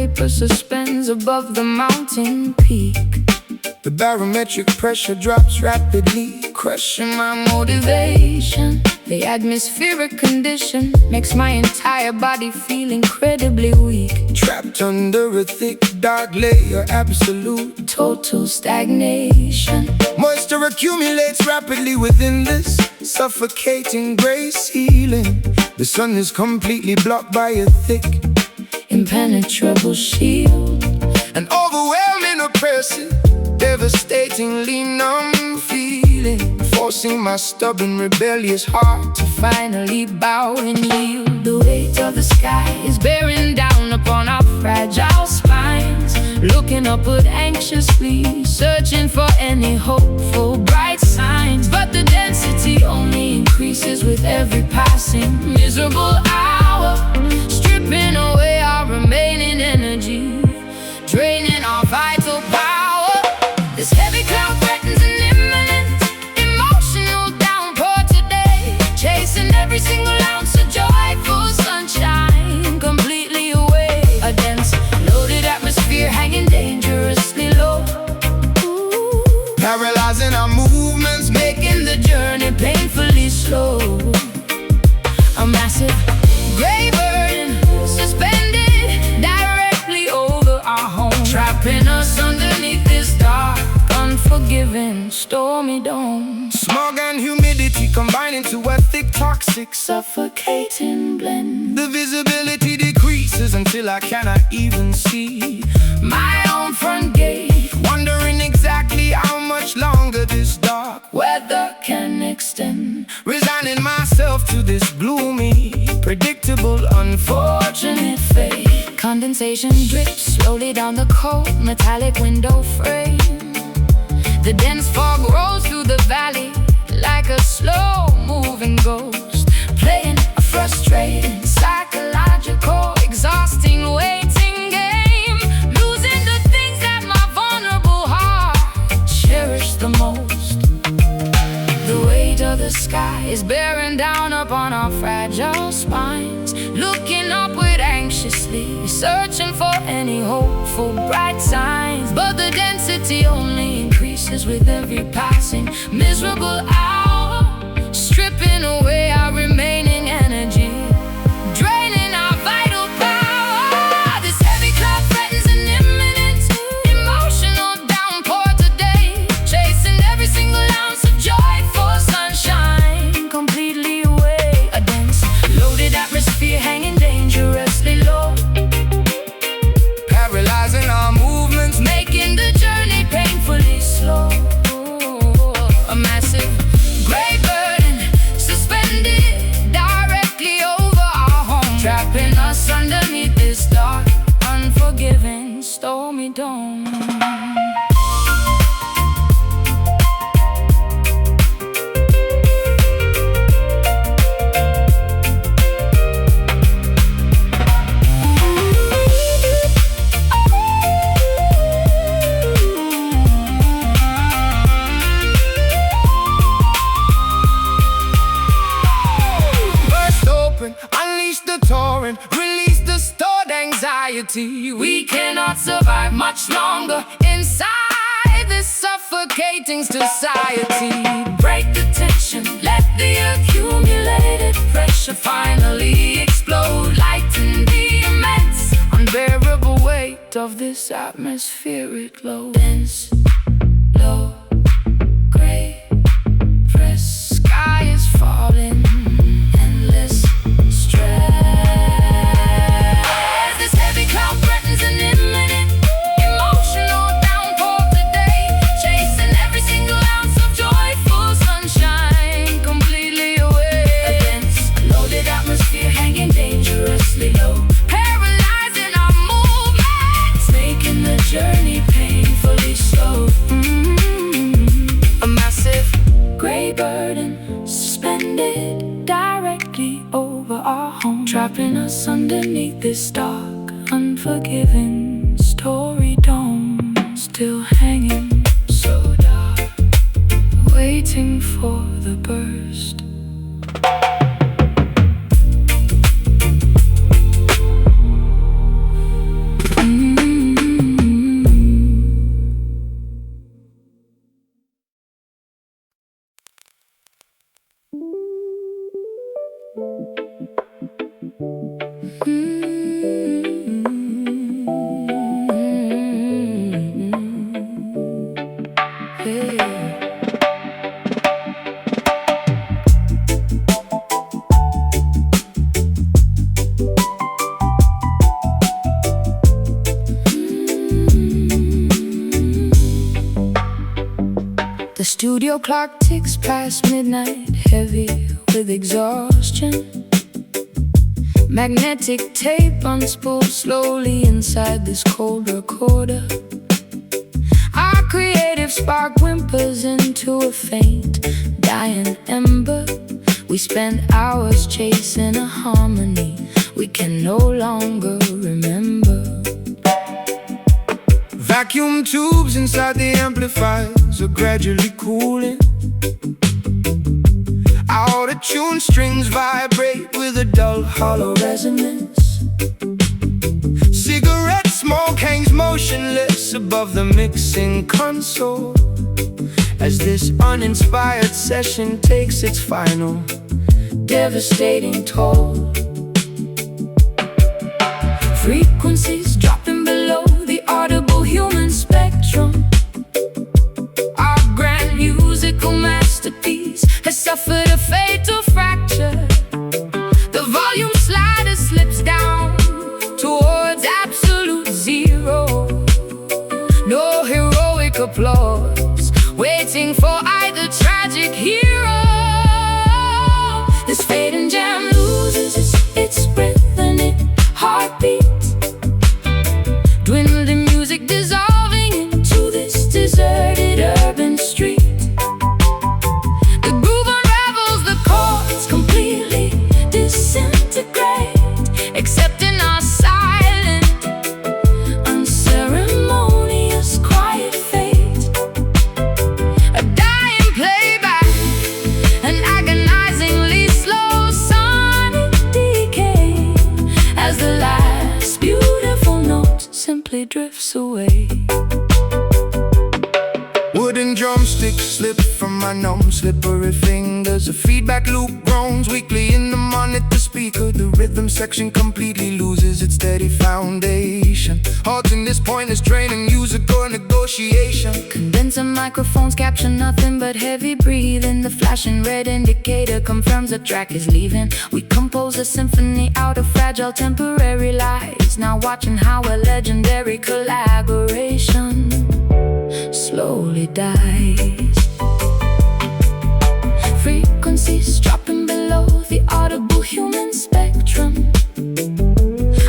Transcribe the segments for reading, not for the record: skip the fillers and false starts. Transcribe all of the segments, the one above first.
vapor suspends above the mountain peak. The barometric pressure drops rapidly, Crushing my motivation. The atmospheric condition makes my entire body feel incredibly weak. trapped under a thick, dark layer, absolute Total stagnation. moisture accumulates rapidly within this suffocating gray ceiling. The sun is completely blocked by a thick, Impenetrable shield. an overwhelming, oppressive, devastatingly numb feeling, forcing my stubborn, rebellious heart to Finally bow and yield. The weight of the sky is bearing down upon our fragile spines. Looking upward anxiously, searching for any hopeful bright signs. But the density only increases with every passing miserable hour, stripping away our remaining energy, draining our vital power. This heavy cloud threatens an imminent emotional downpour today, chasing every single ounce of joyful sunshine completely away. A dense, loaded atmosphere hanging dangerously low, paralyzing our movements, making the journey painfully slow. A massive gray burden suspended directly over our home, trapping us underneath this dark, unforgiving, stormy dome. smog and humidity combining to a thick, toxic Suffocating blend. The visibility decreases until I cannot even see My own front gate, wondering exactly how much longer this dark, weather can extend. resigning myself to this gloomy, predictable, Fortunate fate. Condensation drips slowly down the cold metallic window frame. The dense fog rolls through the valley like a slow-moving ghost, playing a frustrating, psychological, exhausting waiting game, losing the things that my vulnerable heart cherished the most. The weight of the sky is bearing down upon our fragile spines, looking upward anxiously, searching for any hopeful bright signs. But the density only increases with every passing miserable hour, stripping away our remaining energy, draining our vital power. This heavy cloud threatens an imminent emotional downpour today, chasing every single ounce of joyful sunshine completely away. A dense, loaded atmosphere hanging dangerously low, paralyzing our movements, making the journey painfully slow. A massive gray burden suspended directly over our home, trapping us underneath this dark, unforgiving, stormy dome. unleash the torrent, release the stored anxiety. We cannot survive much longer inside this suffocating society. Break the tension, let the accumulated pressure finally explode, lighten the immense, unbearable weight of this atmospheric load. Dense, low, gray, press, sky is falling, endless stress. This heavy cloud threatens an imminent emotional downpour today, chasing every single ounce of joyful sunshine completely away. A dense, loaded atmosphere hanging dangerously low, paralyzing our movements, making the journey painfully slow. A massive gray burden suspended directly over our home, trapping us underneath this dark, unforgiving, story dome. Still hanging so dark, waiting for the burst. The studio clock ticks past midnight, heavy with exhaustion. Magnetic tape unspools slowly inside this cold recorder. Our creative spark whimpers into a faint, dying ember. We spend hours chasing a harmony we can no longer remember. Vacuum tubes inside the amplifiers are gradually cooling. Out-of-tune strings vibrate with a dull, hollow resonance. Cigarette smoke hangs motionless above the mixing console as this uninspired session takes its final, devastating toll. Frequencies dropping below the audible human spectrum. Our grand musical masterpiece has suffered a fatal fracture. The volume slider slips down towards absolute zero. No heroic applause waiting for either tragic hero. This fading jam loses its rhythmic heartbeat. Dwindling music dissolving into this deserted urban street. The groove unravels, the chords completely disintegrate, accepting our silent, unceremonious, quiet fate. A dying playback, an agonizingly slow sonic decay, as the last beautiful note simply drifts away. Wooden drumsticks slip from my numb, slippery fingers. A feedback loop groans weakly in the monitor speaker. The rhythm section completely loses its steady foundation, halting this pointless training, musical negotiation. Condenser microphones capture nothing but heavy breathing. The flashing red indicator confirms the track is leaving. We compose a symphony out of fragile temporary lies, now watching how a legendary collaboration slowly dies. Frequencies dropping below the audible human spectrum.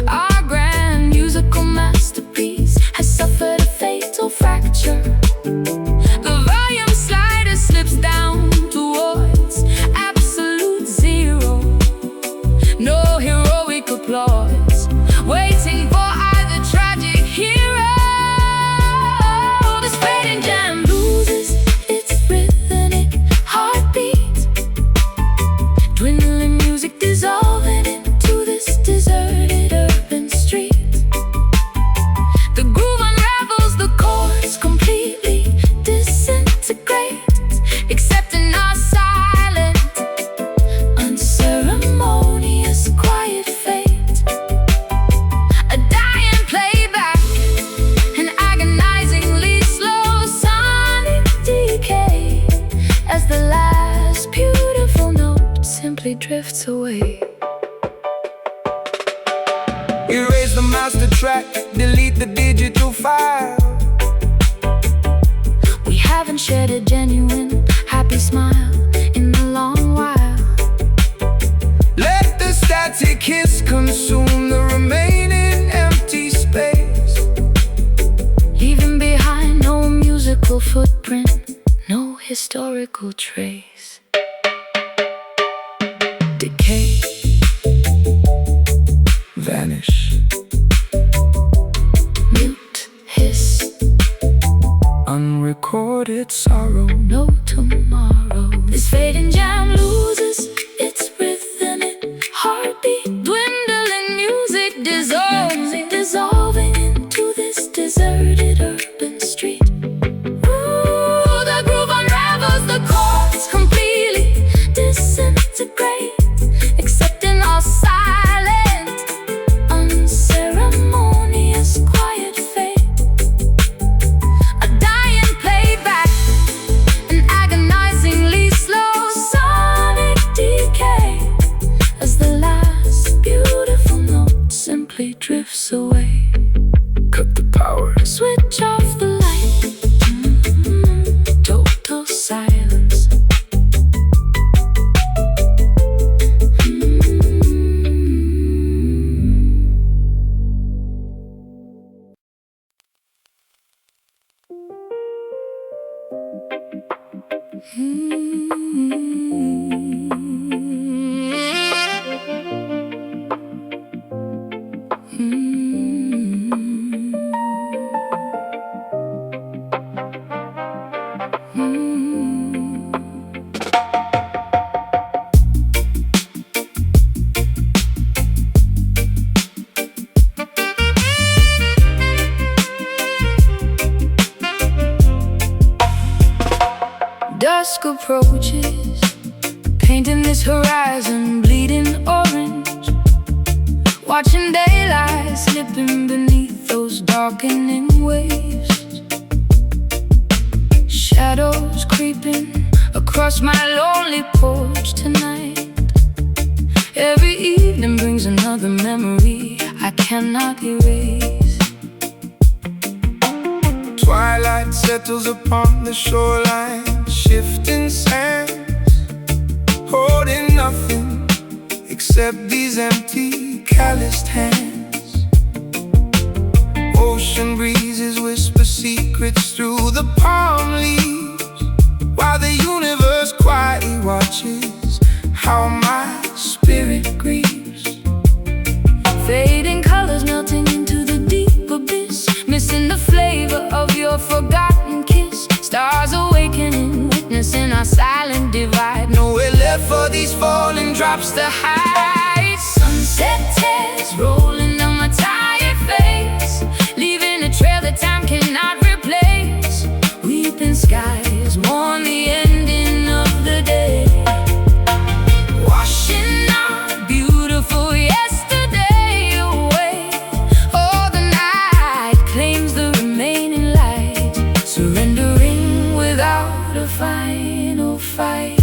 Our grand musical masterpiece has suffered a fatal fracture. The volume slider slips down towards absolute zero. No heroic applause waiting for either tragic hero. This fading jam loses its rhythmic heartbeat. Dwindling music dissolving into this deserted urban street. The groove unravels, the chords completely disintegrate, accepting our silent, unceremonious, quiet fate. A dying playback, an agonizingly slow sonic decay, as the last beautiful note simply drifts away. Erase the master track, delete the digital file. We haven't shared a genuine, happy smile in a long while. Let the static hiss consume the remaining empty space, leaving behind no musical footprint, no historical trace. Decay, vanish, mute, hiss, unrecorded sorrow, no tomorrow. This fading jam loses its rhythmic heartbeat. Dwindling music dissolving into this deserted urban street. Ooh, the groove unravels, the chords completely disintegrate, accepting our silent, unceremonious, quiet fate. A dying playback, an agonizingly slow sonic decay. Dusk approaches, painting this horizon bleeding orange, watching daylight slipping beneath those darkening waves. Shadows creeping across my lonely porch tonight. Every evening brings another memory I cannot erase. Twilight settles upon the shoreline, shifting sands, holding nothing except these empty, calloused hands. Ocean breezes whisper secrets through the palm leaves, while the universe quietly watches how my spirit grieves. Fading colors melting into the deep abyss, missing the flavor of your forgotten kiss. Stars awakening, witnessing our silent divide. Nowhere left for these falling drops to hide. Sunset tears rolling down my tired face, leaving a trail that time cannot replace. Weeping skies mourn the ending of the day, washing our beautiful yesterday away. Oh, the night claims the remaining light, surrendering without a final fight.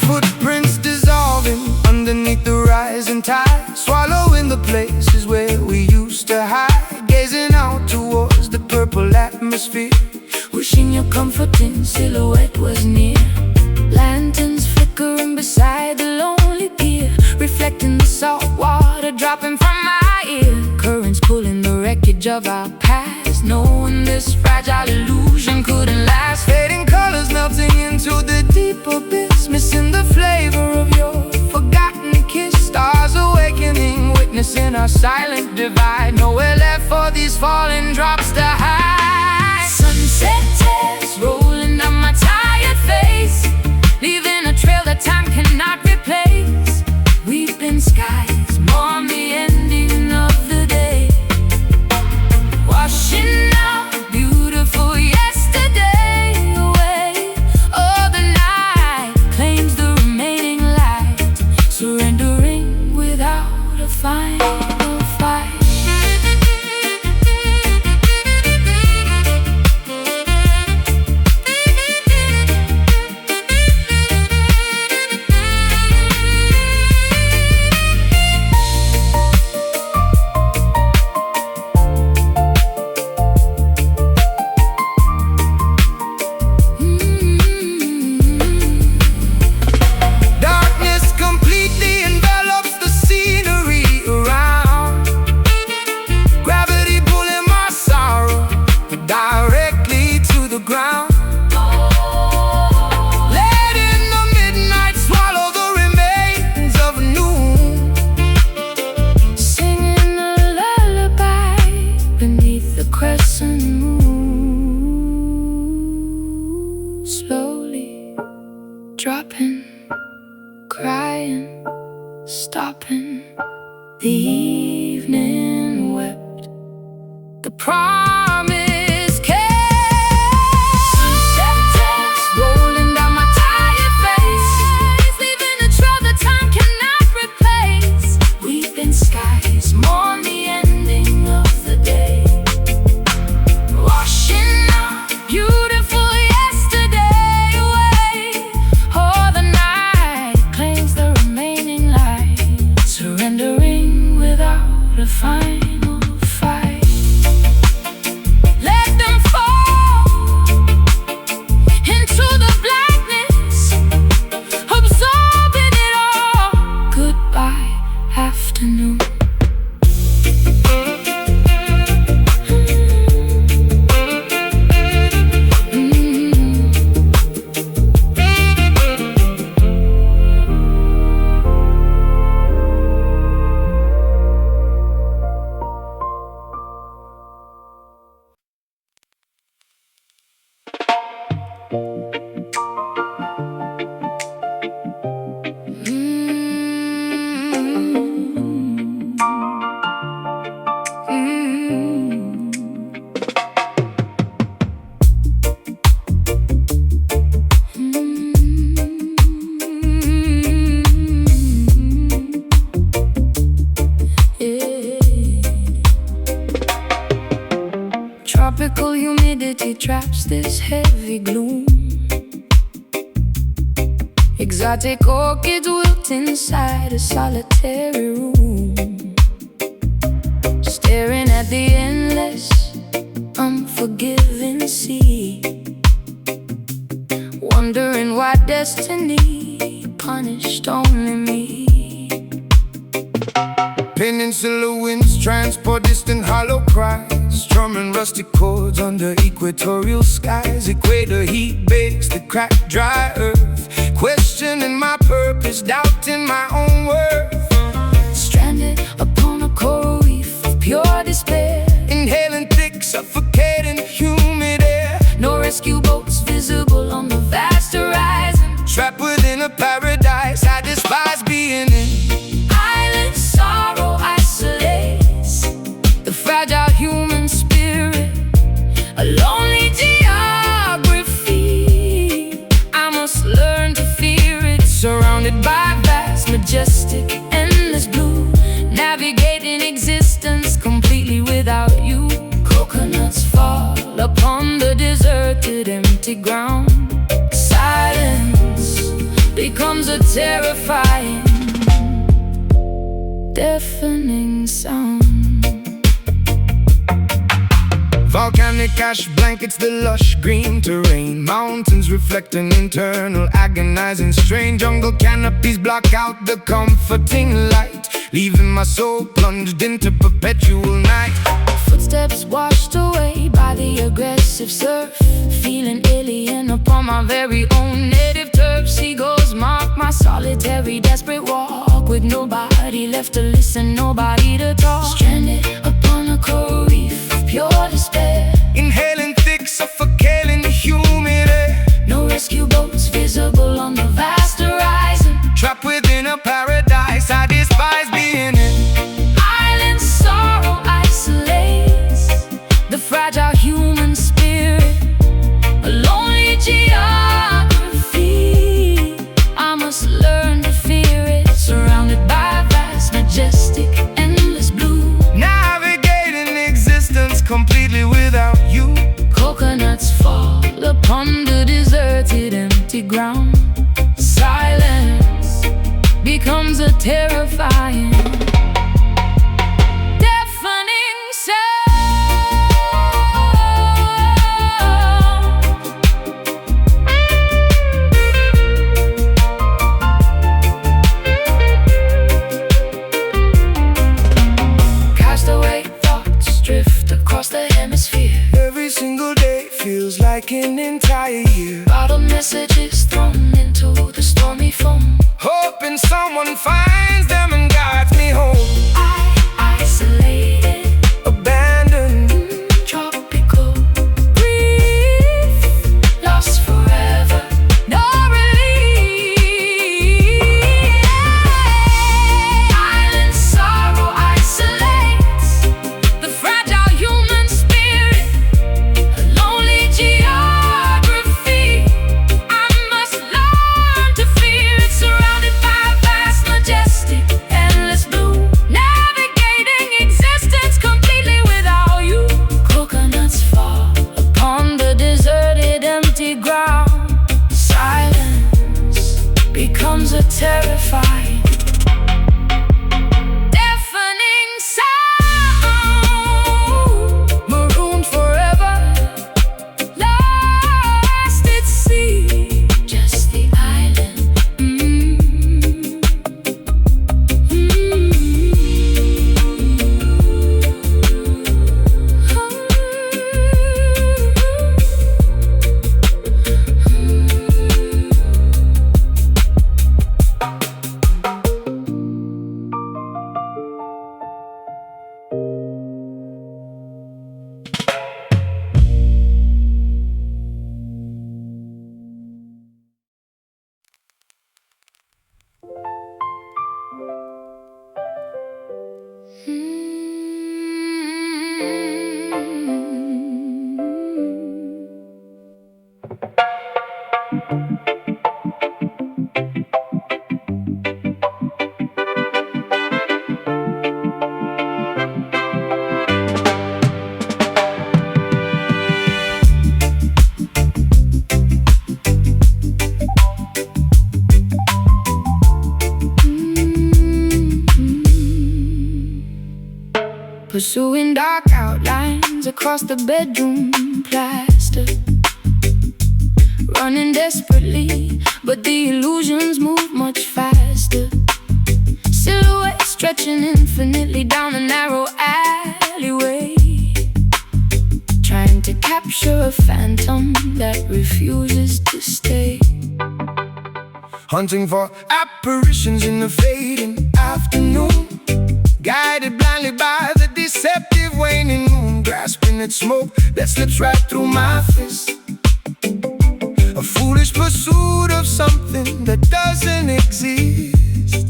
Footprints dissolving underneath the rising tide, swallowing the places where we used to hide. Gazing out towards the purple atmosphere, Wishing your comforting silhouette was near. Lanterns flickering beside the lonely pier, reflecting the salt water dropping from my ear. Currents pulling the wreckage of our past, knowing this fragile illusion couldn't last. fading colors melting into the deep abyss, missing the flavor of your forgotten kiss. Stars awakening, witnessing our silent divide. Nowhere left for these falling drops to hide. Sunset tears rolling down my tired face, leaving a trail that time cannot replace. Weeping skies mourn the ending of the day, washing out beautiful yesterday away. Oh, the night claims the remaining light, surrendering without a final fight. Darkness completely envelops the scenery around, gravity pulling my sorrow directly to the ground. Letting the midnight swallow the remains of noon, Singing a lullaby beneath the crescent moon. Slowly dropping, crying, stopping. The evening wept, the promise kept. Sunset tears rolling down my tired face, leaving a trail that time cannot replace. Weeping skies mourn the ending of the day, washing out beautiful yesterday away. Oh, the night claims the remaining light, surrendering without a final fight. Tropical humidity traps this heavy gloom. Exotic orchids wilt inside a solitary room, staring at the endless, unforgiving sea, wondering why destiny punished only me. Peninsula winds transport distant hollow cries, strumming rusty chords under equatorial skies. Equator heat bakes the cracked dry earth, questioning my purpose, doubting my own worth. Stranded upon a coral reef of pure despair, inhaling thick, suffocating, humid air. no rescue boats visible on the vast horizon. Trapped within a paradise I despise being in. Island sorrow isolates the fragile human spirit, a lonely geography. I must learn to fear it, surrounded by vast, majestic, endless blue, navigating existence completely without you. Coconuts fall upon the deserted, empty ground. Silence becomes a terrifying, deafening sound. Volcanic ash blankets the lush green terrain, mountains reflecting internal agonizing strain. Jungle canopies block out the comforting light, leaving my soul plunged into perpetual night. Footsteps washed away by the aggressive surf, feeling alien upon my very own native turf. Seagulls mark my solitary, desperate walk, with nobody left to listen, nobody to talk. Stranded upon a coral reef of pure despair, Inhaling thick, suffocating, humid air. no rescue boats visible on the vast horizon. Trapped within a paradise I despise being in. Island sorrow isolates the fragile human spirit, a lonely geography. I must learn to fear it, surrounded by vast, majestic, endless blue, Navigating existence completely without you. coconuts fall upon the deserted, empty ground. Silence becomes a terrifying, deafening sound. Castaway thoughts drift across the hemisphere, Every single day feels like an entire year. bottled messages thrown into the stormy foam. Hoping someone finds them and guides me home. Isolated, Abandoned, tropical, grief, lost forever, no relief. Island sorrow isolates the fragile human spirit, a lonely geography. I must learn to fear it, surrounded by vast, majestic, endless blue, navigating pursuing dark outlines across the bedroom plaster, running desperately, but the illusions move much faster. Silhouettes stretching infinitely down a narrow alleyway, trying to capture a phantom that refuses to stay. Hunting for apparitions in the fading afternoon, guided blindly by the deceptive waning moon, grasping at smoke that slips right through my fist. A foolish pursuit of something that doesn't exist.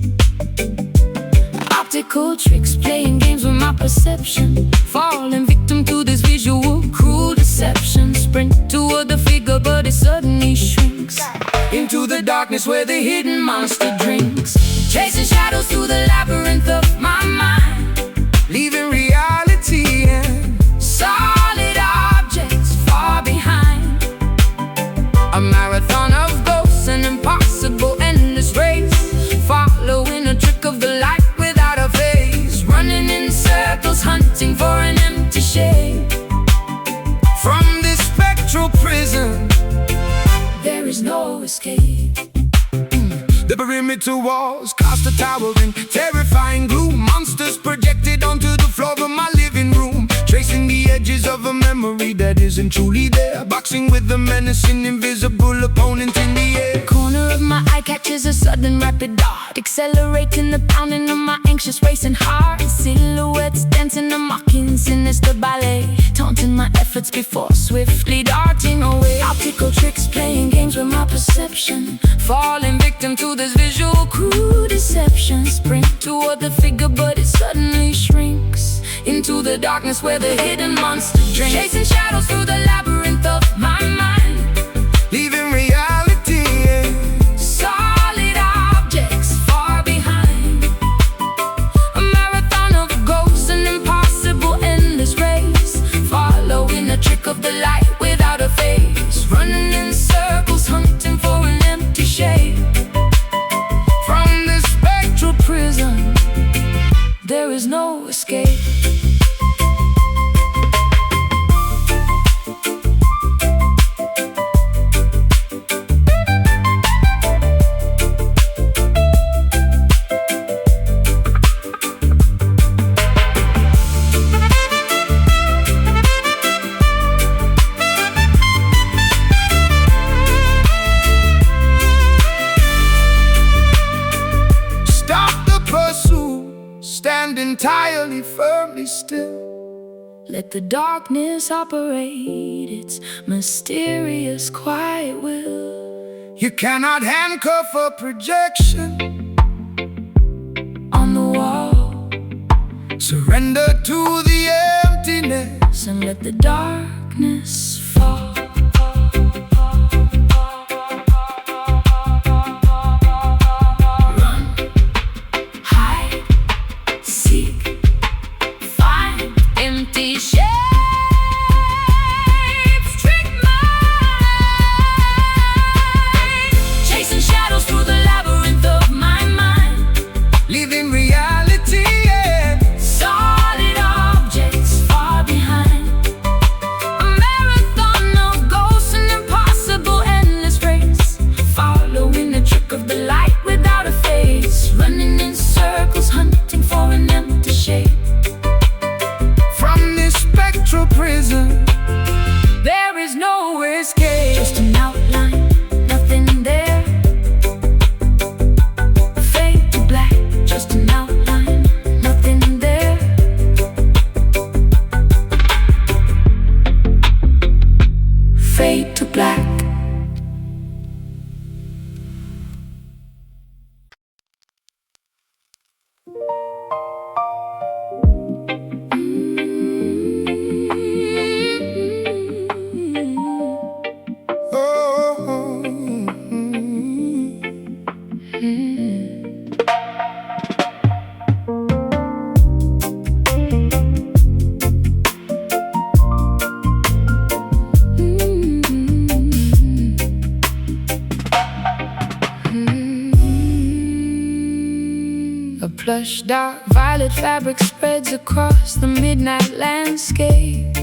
Optical tricks, playing games with my perception, falling victim to this visual cruel deception. Sprint toward the figure, but it suddenly shrinks into the darkness where the hidden monster drinks. Chasing shadows through the labyrinth of my mind, leaving reality and solid objects far behind. A marathon of ghosts, an impossible endless race, following a trick of the light without a face, running in circles, hunting for an empty shade. From this spectral prison, there is no escape. The perimeter walls cast a towering, terrifying gloom. Monsters projected onto the floor of my living room, tracing the edges of a memory that isn't truly there, boxing with the menacing invisible opponent in the air. The corner of my eye catches a sudden rapid dart, accelerating the pounding of my anxious racing heart. Silhouettes dancing a mocking sinister ballet, taunting my efforts before swiftly darting away. Optical tricks, playing games with my perception, falling victim to this visual cruel deception. Sprint toward the figure, but it suddenly shrinks into the darkness where the hidden monster drinks. Chasing shadows through the labyrinth of my mind, leaving reality and solid objects far behind. A marathon of ghosts, an impossible endless race, following a trick of the light without a face, running in circles, hunting for an empty shade. from this spectral Prison, there is no escape. stand entirely firmly still. Let the darkness operate its mysterious quiet will. You cannot handcuff a projection On the wall, surrender to the emptiness and let the darkness fall. Run, hide, seek, find empty shapes, trick mind, chasing shadows through the labyrinth of my mind, leaving reality and solid objects far behind. A marathon of ghosts, an impossible endless race, following the trick of the light without a face, running in circles, hunting for an empty shape. from this spectral prison. There is no escape. Just an outline, nothing there. Fade to black, just an outline, nothing there. Fade to black. Oh, A plush dark violet Violet fabric spreads across the midnight landscape.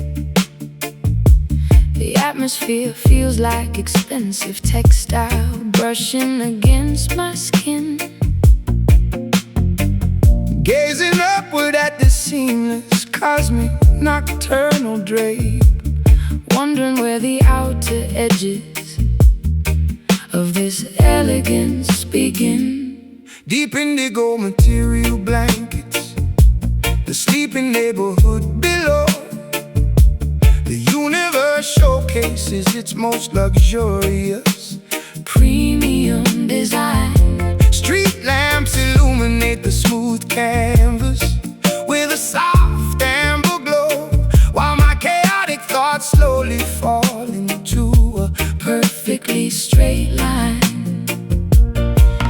The atmosphere feels like expensive textile brushing against my skin. Gazing upward at the seamless cosmic nocturnal drape, wondering where the outer edges of this elegance begin. Deep indigo material blankets, the sleeping neighborhood below. The universe showcases its most luxurious premium design. Street lamps illuminate the smooth canvas with a soft amber glow, while my chaotic thoughts slowly fall into a perfectly straight line,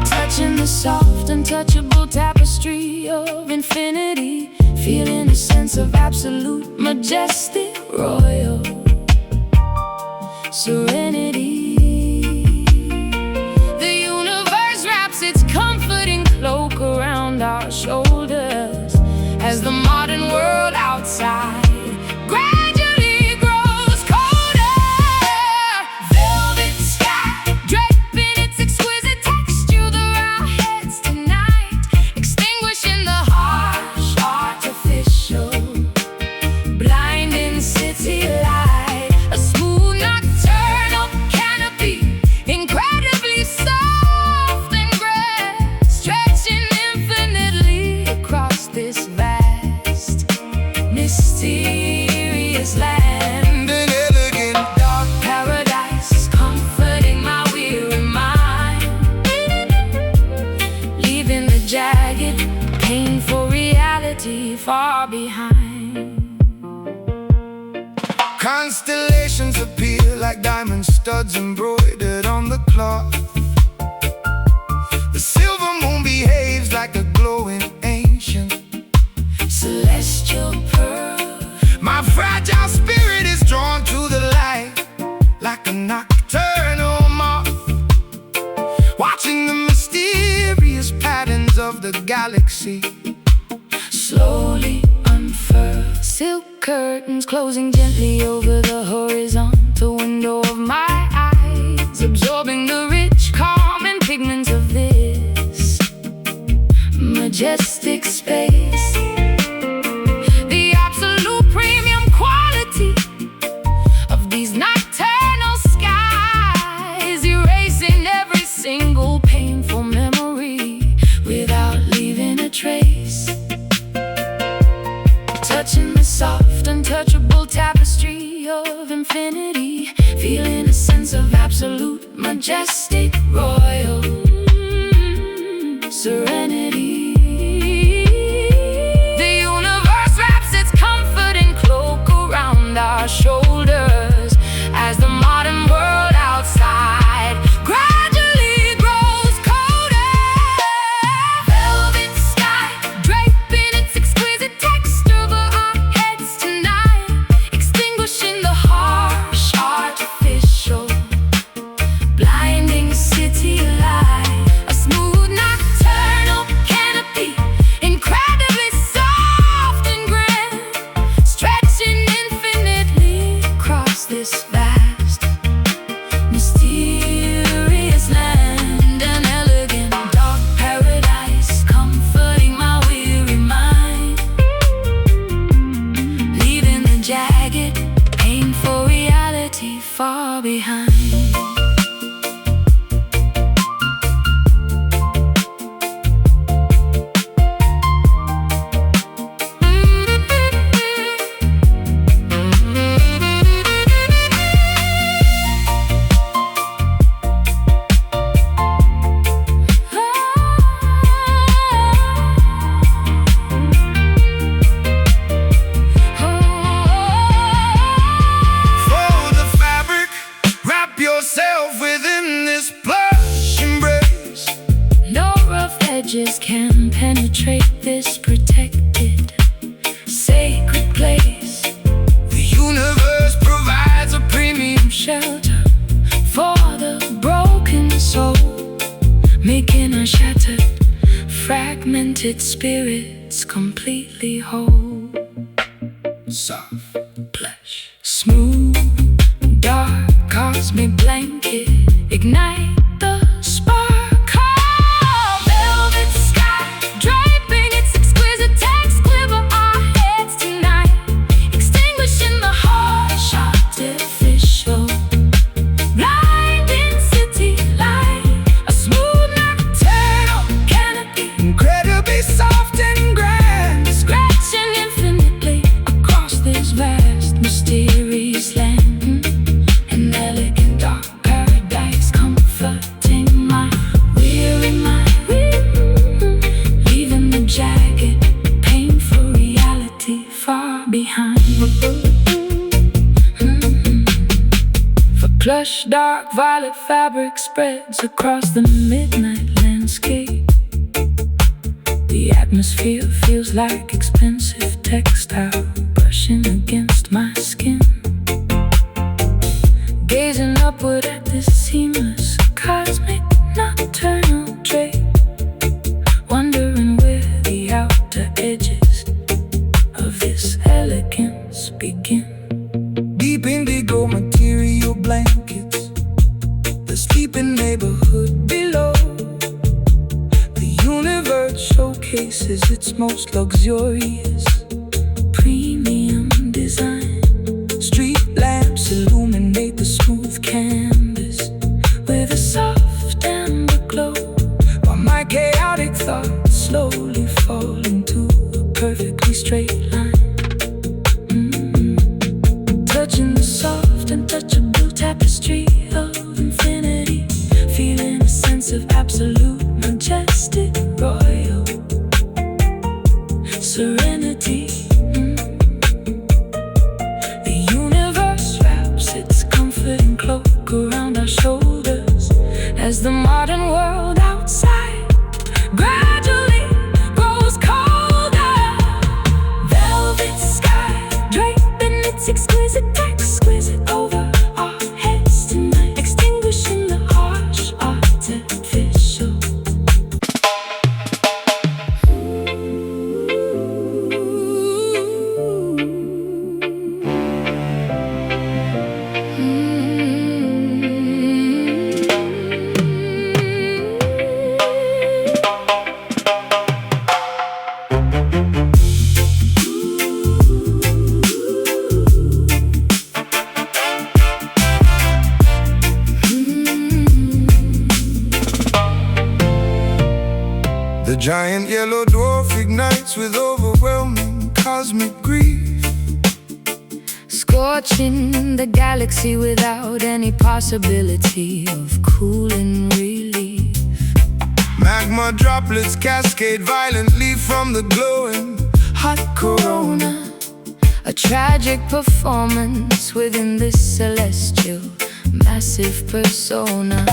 touching the soft, untouchable tapestry of infinity, feeling a sense of absolute, majestic, royal serenity. The universe wraps its comforting cloak around our shoulders as the modern world outside gradually grows colder. Velvet sky draping its exquisite texture over our heads tonight, extinguishing the harsh artificial blinding city light. A smooth nocturnal canopy, incredibly soft and gray, stretching infinitely across this vast, mysterious land. an elegant Dark paradise, comforting my weary mind, leaving the jagged, painful reality far behind. constellations appear like diamond studs embroidered on the cloth. The silver moon behaves like a glowing ancient Celestial pearl, My fragile spirit is drawn to the light like a nocturnal moth, watching the mysterious patterns of the galaxy slowly unfurl. Silk curtains closing gently over the horizontal window of my eyes, absorbing the rich, calm, and pigments of this majestic space. The absolute premium quality of these nocturnal skies, erasing every single painful memory without leaving a trace. Touching the soft, untouchable tapestry of infinity, feeling a sense of absolute, majestic, royal serenity. The universe wraps its comforting cloak around our shoulders as the modern world outside gradually grows colder. Velvet sky draping its exquisite texture over our heads tonight, extinguishing the harsh artificial blinding city light. A smooth nocturnal canopy, incredibly soft and grand, stretching infinitely across this vast, mysterious land. An elegant dark paradise, comforting my weary mind, leaving the jagged, painful reality far behind. Fold the fabric, wrap yourself within this plush embrace. No rough edges can penetrate this protected, sacred place. The universe provides a premium Shelter for the broken soul, making our shattered, fragmented spirits complete. completely whole. Soft Plush, smooth, dark, cosmic blanket, ignite the spark. Oh, velvet sky, draping its exquisite text, quiver our heads tonight, extinguishing the harsh artificial. Blinding city light, a smooth nocturnal canopy, incredibly soft and grand, scratching infinitely across this vast, mysterious land. An elegant dark paradise, comforting my weary mind, leaving the jagged, painful reality far behind. For plush, dark, violet fabric spreads across the midnight landscape. The atmosphere feels like expensive textile brushing against my skin. Gazing upward at this seamless, cosmic, nocturnal drape, wondering where the outer edges of this elegance begin. deep indigo material blankets, the sleeping neighborhood below. The universe showcases its most luxurious, premium design. Street lamps illuminate the smooth canvas with a soft amber glow, while my chaotic thoughts slowly fall into a perfectly straight line. Touching the soft and touchable tapestry of infinity, feeling a sense of absolute, majestic, royal serenity. The universe wraps its comforting cloak around our shoulders as the modern world outside gradually grows colder. Velvet sky draping its exquisite over our heads tonight, extinguishing the harsh artificial. The giant yellow dwarf ignites with overwhelming cosmic grief, Scorching the galaxy without any possibility of cooling relief. magma droplets cascade violently from the glowing hot corona. A tragic performance within this celestial, massive persona.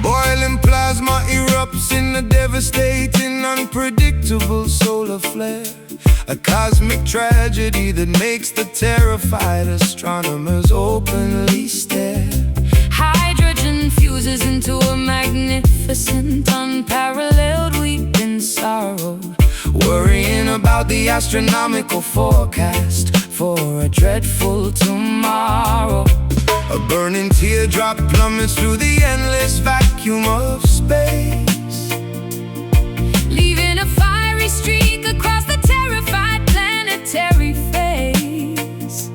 Boiling plasma erupts in a devastating, unpredictable solar flare, a cosmic tragedy that makes the terrified astronomers openly stare. Hydrogen fuses into a magnificent, unparalleled weeping sorrow, Worrying about the astronomical forecast for a dreadful tomorrow. A burning teardrop plummets through the endless vacuum of space, leaving a fiery streak across the terrified planetary face.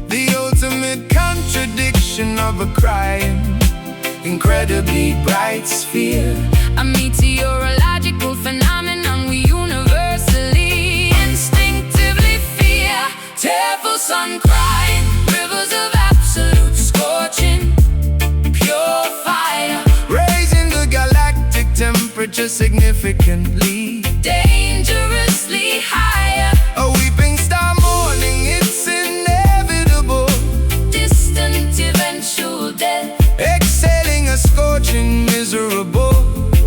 the ultimate contradiction of a crying, incredibly bright sphere. A meteorological phenomenon we universally, instinctively fear. Tearful sun crying, rivers of absolute scorching, pure fire, Raising the galactic temperature significantly, dangerously higher. a weeping star mourning its inevitable, Distant eventual death, exhaling a scorching, miserable,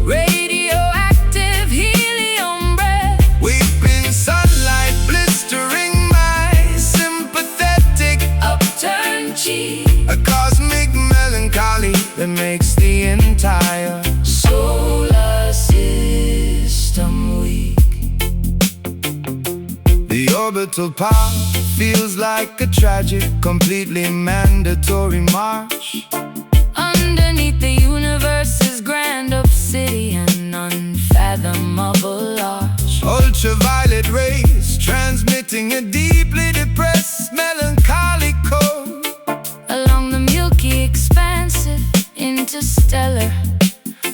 radioactive helium breath. weeping sunlight blistering my sympathetic, Upturned cheek, a cosmic melancholy that makes the entire solar system weak. instrumental part feels like a tragic, completely mandatory march. Underneath the universe's grand obsidian, unfathomable arch. Ultraviolet rays transmitting a deeply depressed, melancholic code Along the milky, expansive, interstellar,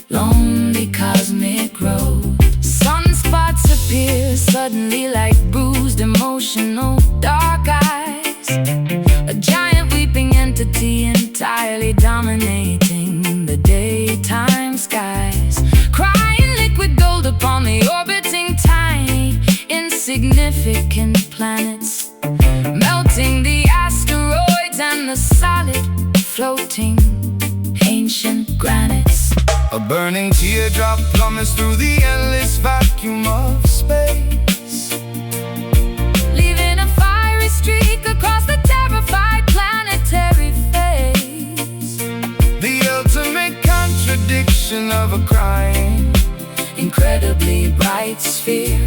lonely cosmic road. Sunspots appear suddenly like bruised, emotional, dark eyes. A giant weeping entity entirely dominating the daytime skies. Crying liquid gold upon the orbiting tiny, insignificant planets. Melting the asteroids and the solid, floating, ancient granites. A burning teardrop plummets through the endless vacuum of space, Leaving a fiery streak across the terrified planetary phase. the ultimate contradiction of a crying, Incredibly bright sphere,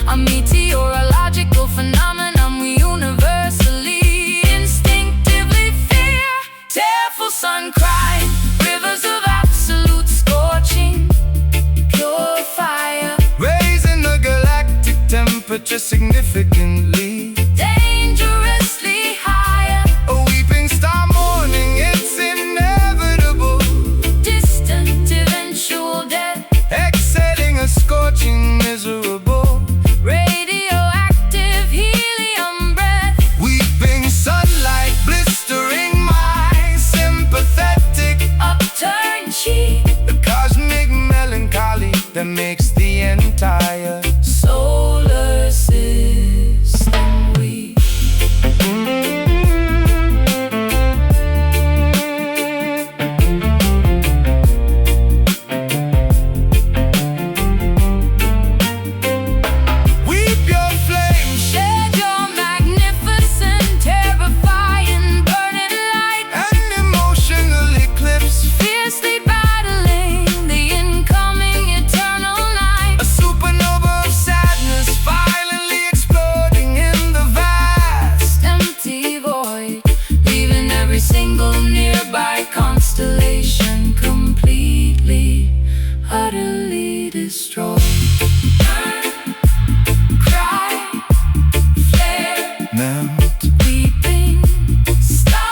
a meteorological phenomenon we universally, instinctively fear. Tearful sun crying, rivers of absolute scorching, pure fire, raising the galactic temperature significantly. dangerously higher. A weeping star mourning its inevitable, Distant eventual death, exhaling a scorching, miserable, radioactive helium breath. weeping sunlight blistering my sympathetic, Upturned cheek, the cosmic melancholy that makes the entire solar system weak. weep your flames Shed your magnificent, terrifying, burning light. and emotional eclipse, Fiercely battling the incoming eternal night. a supernova of sadness violently exploding in the vast. Empty void, leaving every single nearby constellation completely, utterly destroyed. Burn, cry, flare, Melt, weeping star.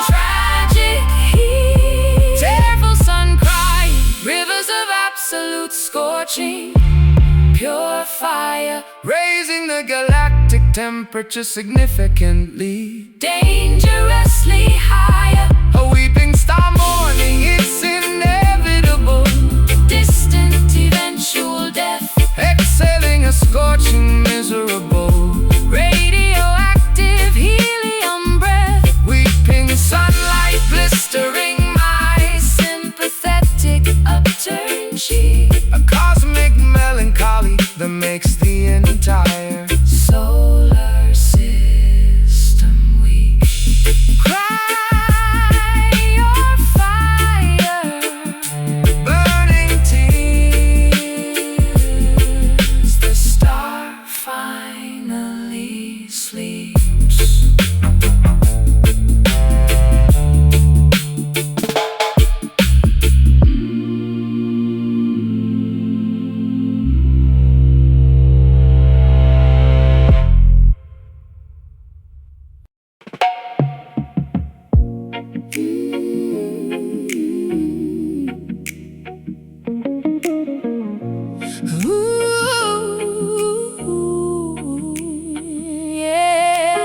Tragic heat, tearful sun crying, rivers of absolute scorching, pure fire, raising the galactic temperature significantly. dangerously higher. A weeping star mourning its inevitable, Distant eventual death, exhaling a scorching, miserable, radioactive helium breath. weeping Sunlight blistering my sympathetic, upturned cheek. a cosmic melancholy that makes the entire Solar system weak. Cry your fire, burning tears. The star finally sleeps. Ooh, yeah.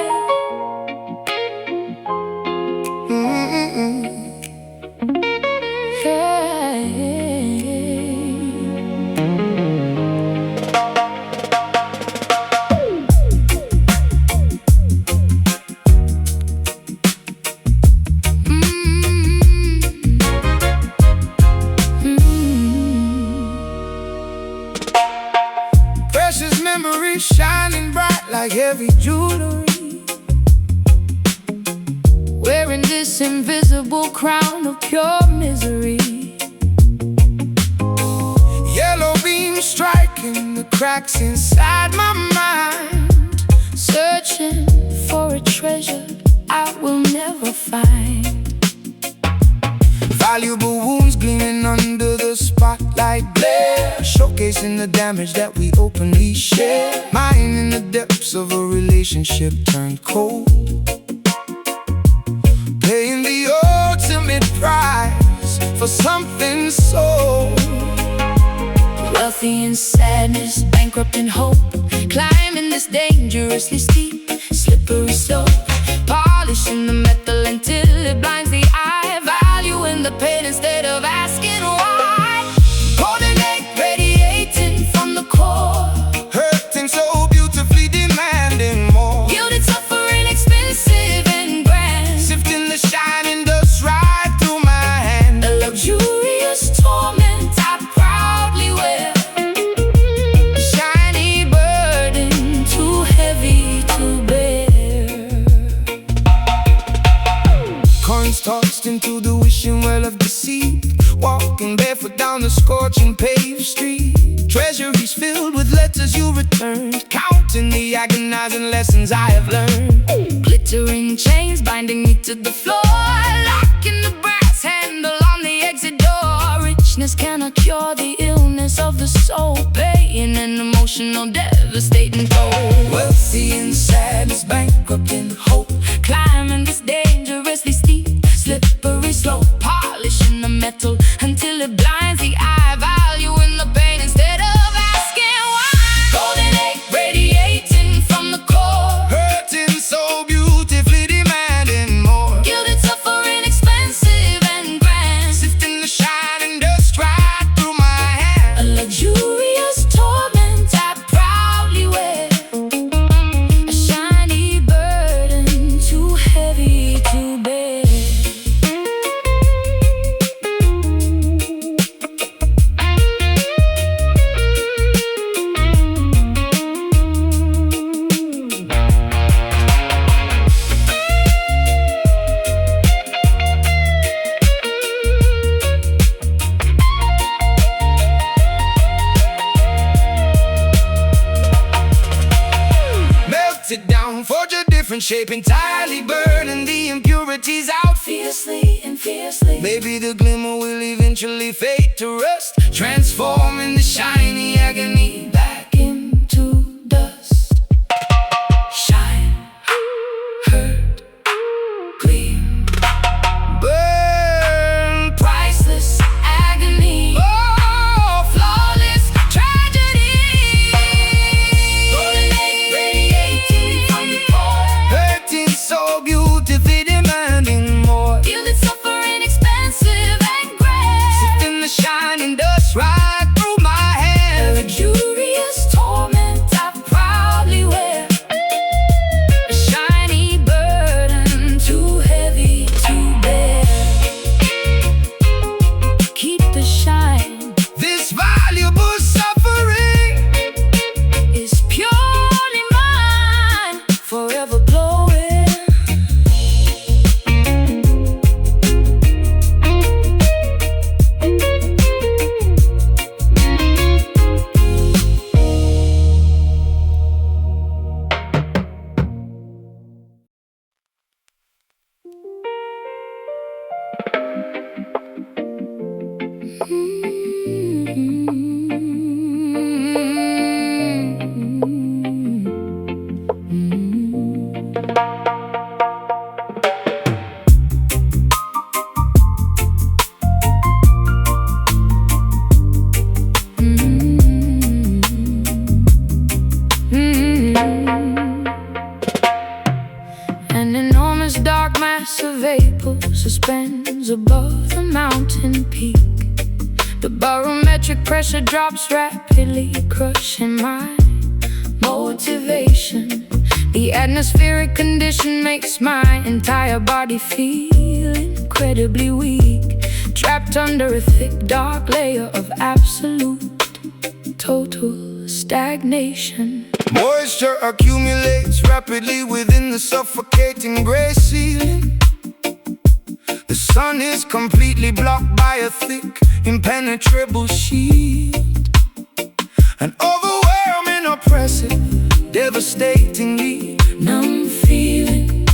precious memories shining bright like heavy jewelry. Wearing this invisible crown of pure misery. Yellow beams striking the cracks inside my mind, searching for a treasure I will never find. Valuable wounds gleaming under the spotlight glare, showcasing the damage that we openly share. Mine in the depths of a relationship turned cold, paying the ultimate price for something so wealthy in sadness, bankrupt in hope, climbing this dangerously steep, slippery slope, polishing the metal until it blinds the eye, valuing the pain instead of asking why. Golden egg radiating from the core, hurting so beautifully, demanding more. gilded, suffering, expensive and grand, Sifting the shining dust right through my hand. a luxurious torment I proudly wear, a shiny burden too heavy to bear. Coins tossed into the wishing well of deceit, walking barefoot down the scorching paved street. Treasuries filled with letters you returned, counting the agonizing lessons I have learned. Glittering chains binding me to the floor, locking the brass handle on the exit door. Richness cannot cure the illness of the soul, paying an emotional devastating toll. Wealthy in sadness, bankrupt in hope, Climbing this dangerously steep, slippery slope, polishing the metal until it blinds the eye, valuing the pain instead of asking why. Golden egg radiating from the core, hurting so beautifully, demanding more. gilded, suffering, expensive and grand, Sifting the shining dust right through my hand. a luxurious torment I proudly wear, a shiny burden too heavy to bear. Melted down, forge a different shape, entirely burning the impurities out. Fiercely and fiercely, Maybe the glimmer will eventually fade to rust, transforming the shiny agony back into dust. Shine, hurt, gleam, burn. priceless agony, Oh, flawless tragedy. Golden egg radiating from the core, hurting so beautifully, demanding more. gilded, suffering, expensive and grand, Sifting the shining dust right through my a hand. luxurious torment I proudly wear, a shiny burden too heavy to bear. Keep the shine, This valuable suffering is purely mine, forever glowing. An enormous dark mass of vapor suspends above the mountain peak. The barometric pressure drops rapidly, crushing my motivation. The atmospheric condition makes my entire body feel incredibly weak, trapped under a thick, dark layer of absolute, total stagnation. Moisture accumulates rapidly within the suffocating gray ceiling. The sun is completely blocked by a thick, impenetrable shield. An overwhelming, oppressive, devastatingly numb feeling,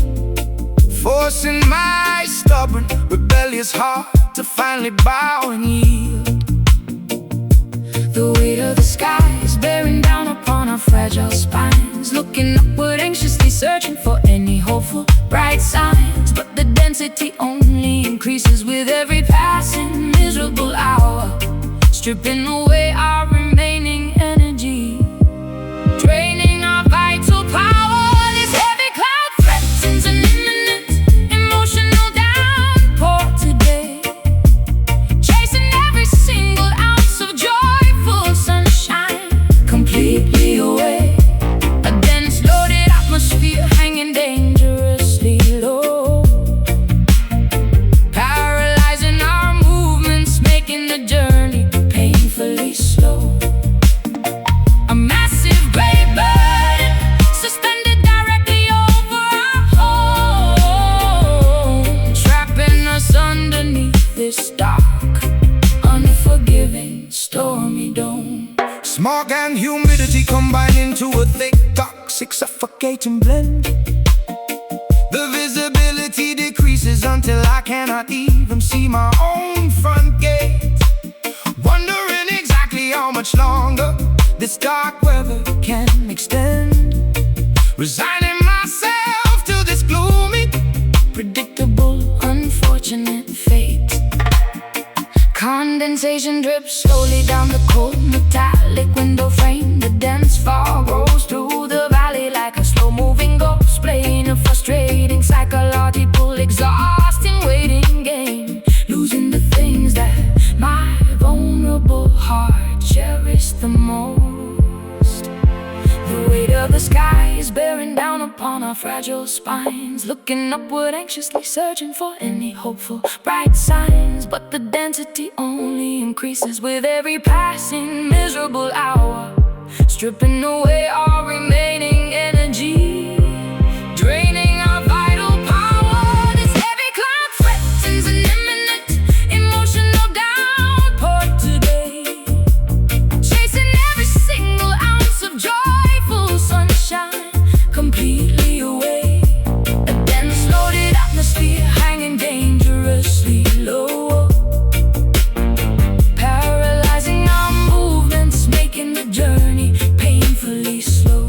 forcing my stubborn, rebellious heart to finally bow and yield. the weight of the sky is bearing down upon our fragile spines, looking upward anxiously searching for any hopeful bright signs. But the density only increases with every passing miserable hour, stripping away our remaining energy, draining our vital power. This heavy cloud threatens an imminent emotional downpour today, chasing every single ounce of joyful sunshine completely away. A dense loaded atmosphere hanging dangerously low, paralyzing our movements, making the journey painfully slow. A massive gray burden suspended directly over our home, trapping us underneath this dark, unforgiving, stormy dome. Smog and humidity combine into a thick, toxic, suffocating blend. The visibility decreases until I cannot even see my own front gate, wondering exactly how much longer this dark weather can extend. Resigning myself to this gloomy, Predictable, unfortunate fate. Condensation drips slowly down the cold metallic window frame. The dense fog rolls through the valley like a slow-moving ghost, playing a frustrating, psychological, exhausting waiting game, losing the things that my vulnerable heart cherished the most. The weight of the sky is bearing down upon our fragile spines, looking upward anxiously searching for any hopeful bright signs. But the density only increases with every passing miserable hour, stripping away our remaining energy, draining our vital power. This heavy cloud threatens an imminent emotional downpour today, chasing every single ounce of joyful sunshine completely away. A dense loaded atmosphere hanging dangerously low, paralyzing our movements, making the journey painfully slow.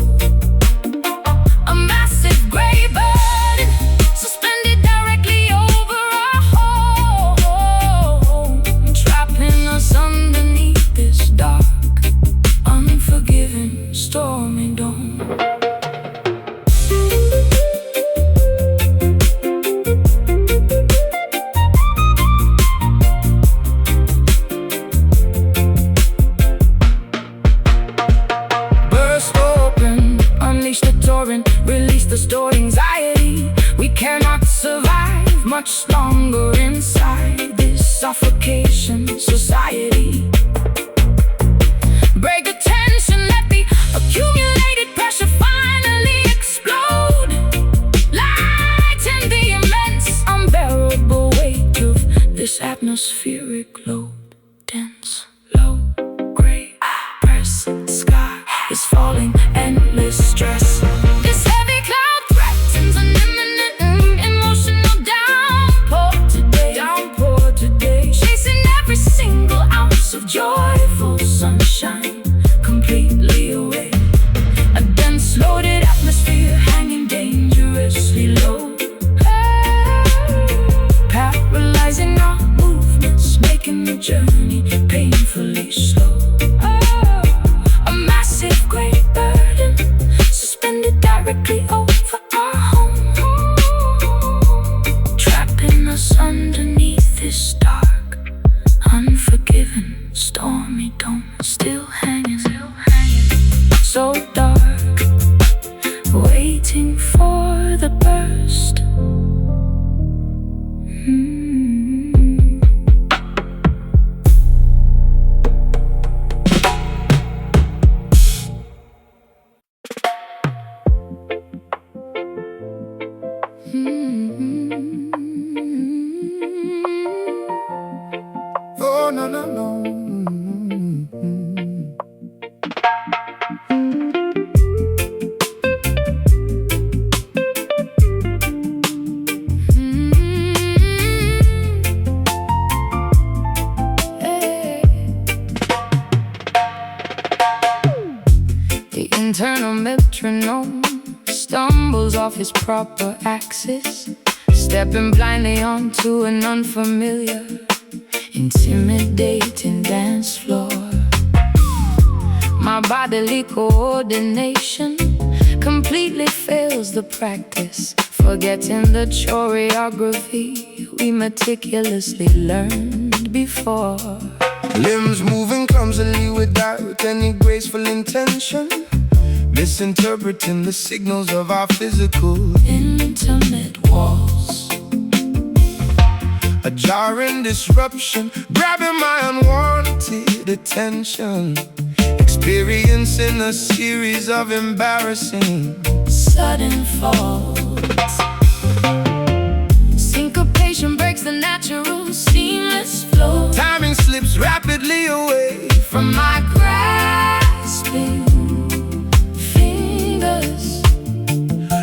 A massive gray burden suspended directly over our home, trapping us underneath this dark, unforgiving, stormy dome. Burst open, unleash the torrent, release the stored anxiety. We cannot survive much longer inside this suffocation society. Break the tension, let the accumulated pressure finally explode, lighten the immense, unbearable weight of this atmospheric load. Dense, low, gray, oppressive sky is falling, endless stress. This heavy cloud threatens an imminent emotional downpour today, chasing every single ounce of joyful sunshine completely away. A dense loaded atmosphere hanging dangerously low, paralyzing our movements, making the off his proper axis, stepping blindly onto an unfamiliar, intimidating dance floor. My bodily coordination completely fails the practice, forgetting the choreography we meticulously learned before. Limbs moving clumsily without any graceful intention, misinterpreting the signals of our physical intimate walls. A jarring disruption, grabbing my unwanted attention, experiencing a series of embarrassing sudden falls. Syncopation breaks the natural, seamless flow. Timing slips rapidly away from my grasping fingers.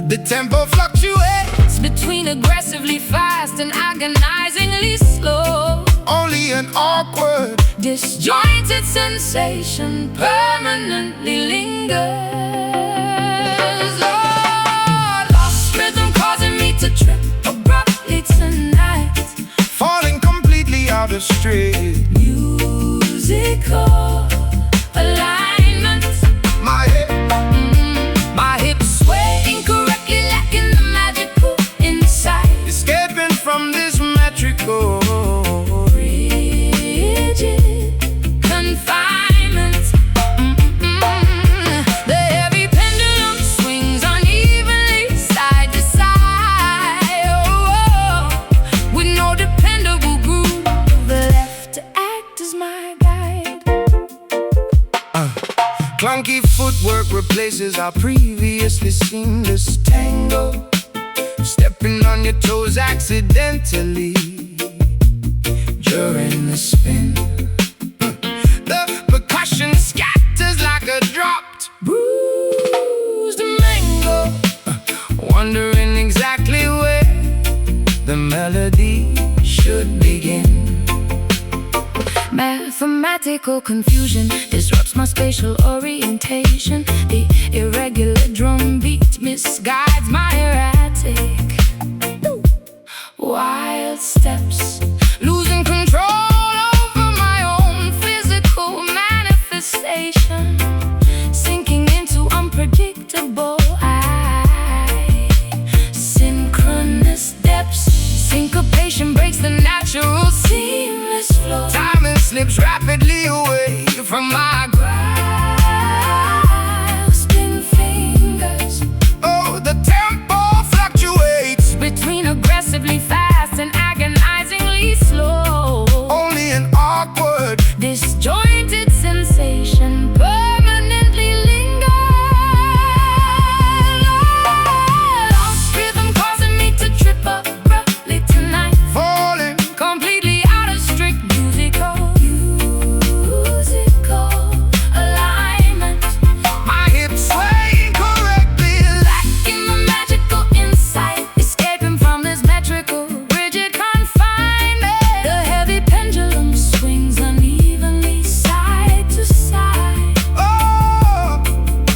The tempo fluctuates between aggressively fast and agonizingly slow. Only an awkward, disjointed sensation permanently lingers. Oh, lost rhythm causing me to trip abruptly tonight, falling completely out of straight musical alignment. My hips sway incorrectly, lacking the magical insight, escaping from this metrical confinement. The heavy pendulum swings unevenly side to side, with no dependable groove left to act as my guide. Clunky footwork replaces our previously seamless tango, stepping on your toes accidentally during the spin. The percussion scatters like a dropped, bruised mango, wondering exactly where the melody should begin. Mathematical confusion disrupts my spatial orientation. The irregular drum beat misguides my erratic wild steps, losing control over my own physical manifestation, sinking into unpredictable synchronous depths. Syncopation breaks the natural seamless flow. Timing slips rapidly away from my grasping fingers. Oh, the tempo fluctuates between aggressively fast and agonizingly slow. Only an awkward, disjointed sensation permanently lingers. Lost rhythm causing me to trip abruptly tonight, falling completely out of strict musical alignment. My hips sway incorrectly, lacking the magical insight, escaping from this metrical rigid confinement. The heavy pendulum swings unevenly side to side,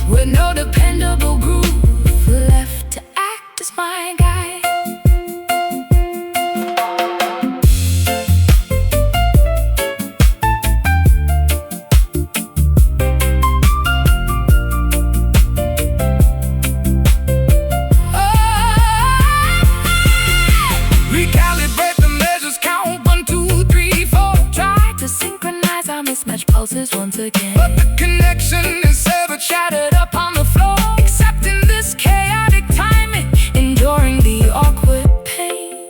with no dependable groove left to act as my guide. Recalibrate the measures, count 1, 2, 3, 4. Try to synchronize our mismatched pulses once again, But the connection is severed, shattered up on the floor. Accepting this chaotic timing, enduring the awkward pain.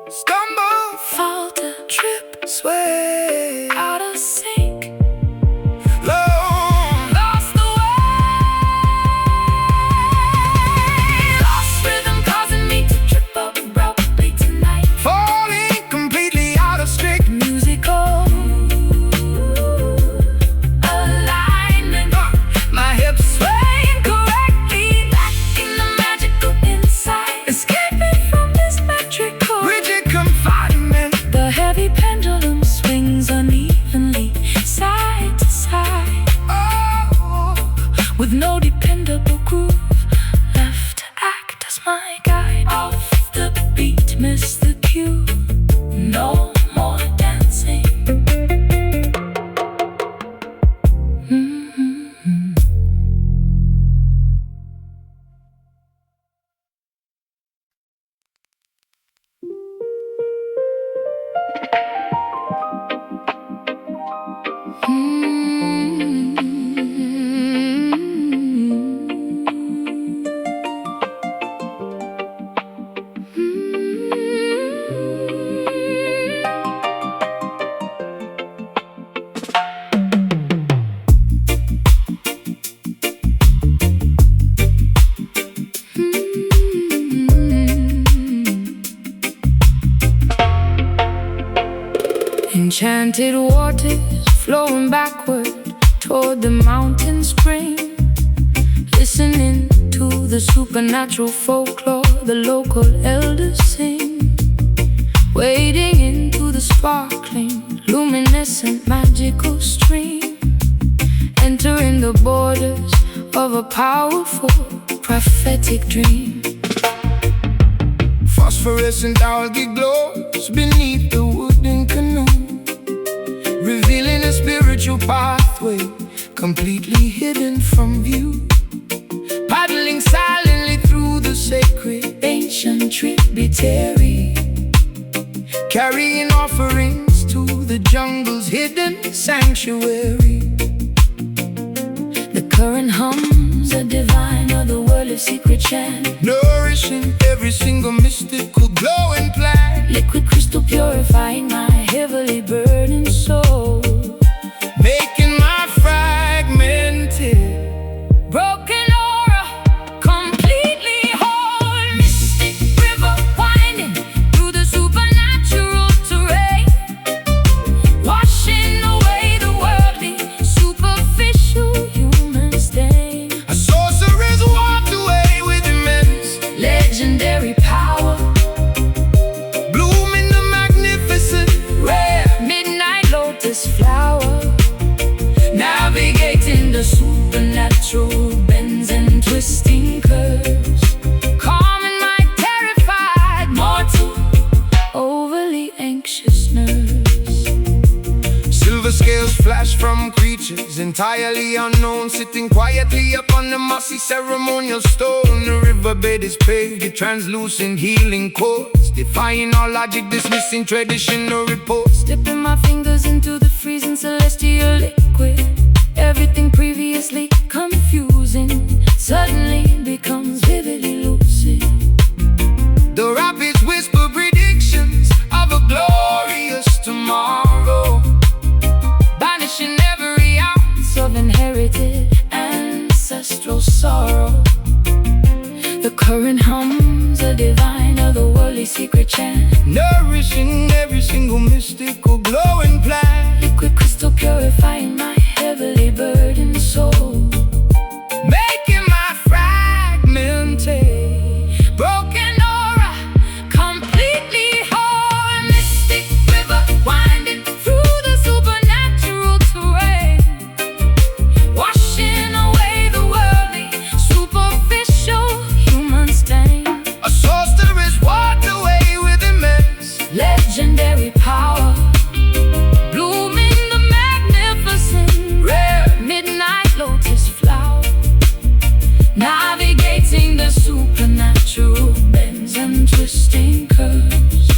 stumble, Falter, trip, sway, out of sync, low. lost the way. Lost rhythm causing me to trip abruptly tonight, Falling completely out of strict musical alignment. My hips Sway incorrectly, lacking the magical insight, escaping from this metrical rigid confinement. The heavy pendulum swings unevenly side to side, Oh, with no dependable groove left to miss the cue. No more dancing. Enchanted waters flowing backward toward the mountain spring, listening to the supernatural folklore the local elders sing, wading into the sparkling, luminescent, magical stream, entering the borders of a powerful, prophetic dream. Phosphorescent algae glows beneath the wooden canoe, revealing a spiritual pathway completely hidden from view. Paddling silently through the sacred ancient tributary, carrying offerings to the jungle's hidden sanctuary. The current hums a divine, otherworldly secret chant, nourishing every single mystical glowing plant, liquid crystal purifying my heavily burdened soul, making my fragmented, broken aura completely whole. Mystic river winding through the supernatural terrain, washing away the worldly, superficial human stain. A sorceress walked away with immense, Legendary power, blooming the magnificent, rare midnight lotus flower, navigating the supernatural bends and twisting curves, calming my terrified mortal, overly anxious nerves. silver scales flash from creatures entirely unknown, sitting quietly upon the mossy ceremonial stone. The riverbed is paved with translucent healing chords, defying all logic, dismissing traditional reports. Dipping my fingers into the freezing celestial liquid, everything previously confusing suddenly becomes vividly lucid. The rapids whisper predictions of a glorious tomorrow, Banishing every ounce of inherited ancestral sorrow. The current hums a divine, otherworldly secret chant, nourishing every single mystical glowing plant, liquid crystal purifying my heavily burdened soul, making my fragmented, broken aura completely whole. Mystic river winding through the supernatural terrain, washing away the worldly, superficial human stain. a sorceress walked away with immense, Legendary power, blooming the magnificent, rare midnight lotus flower, navigating the supernatural bends and twisting curves,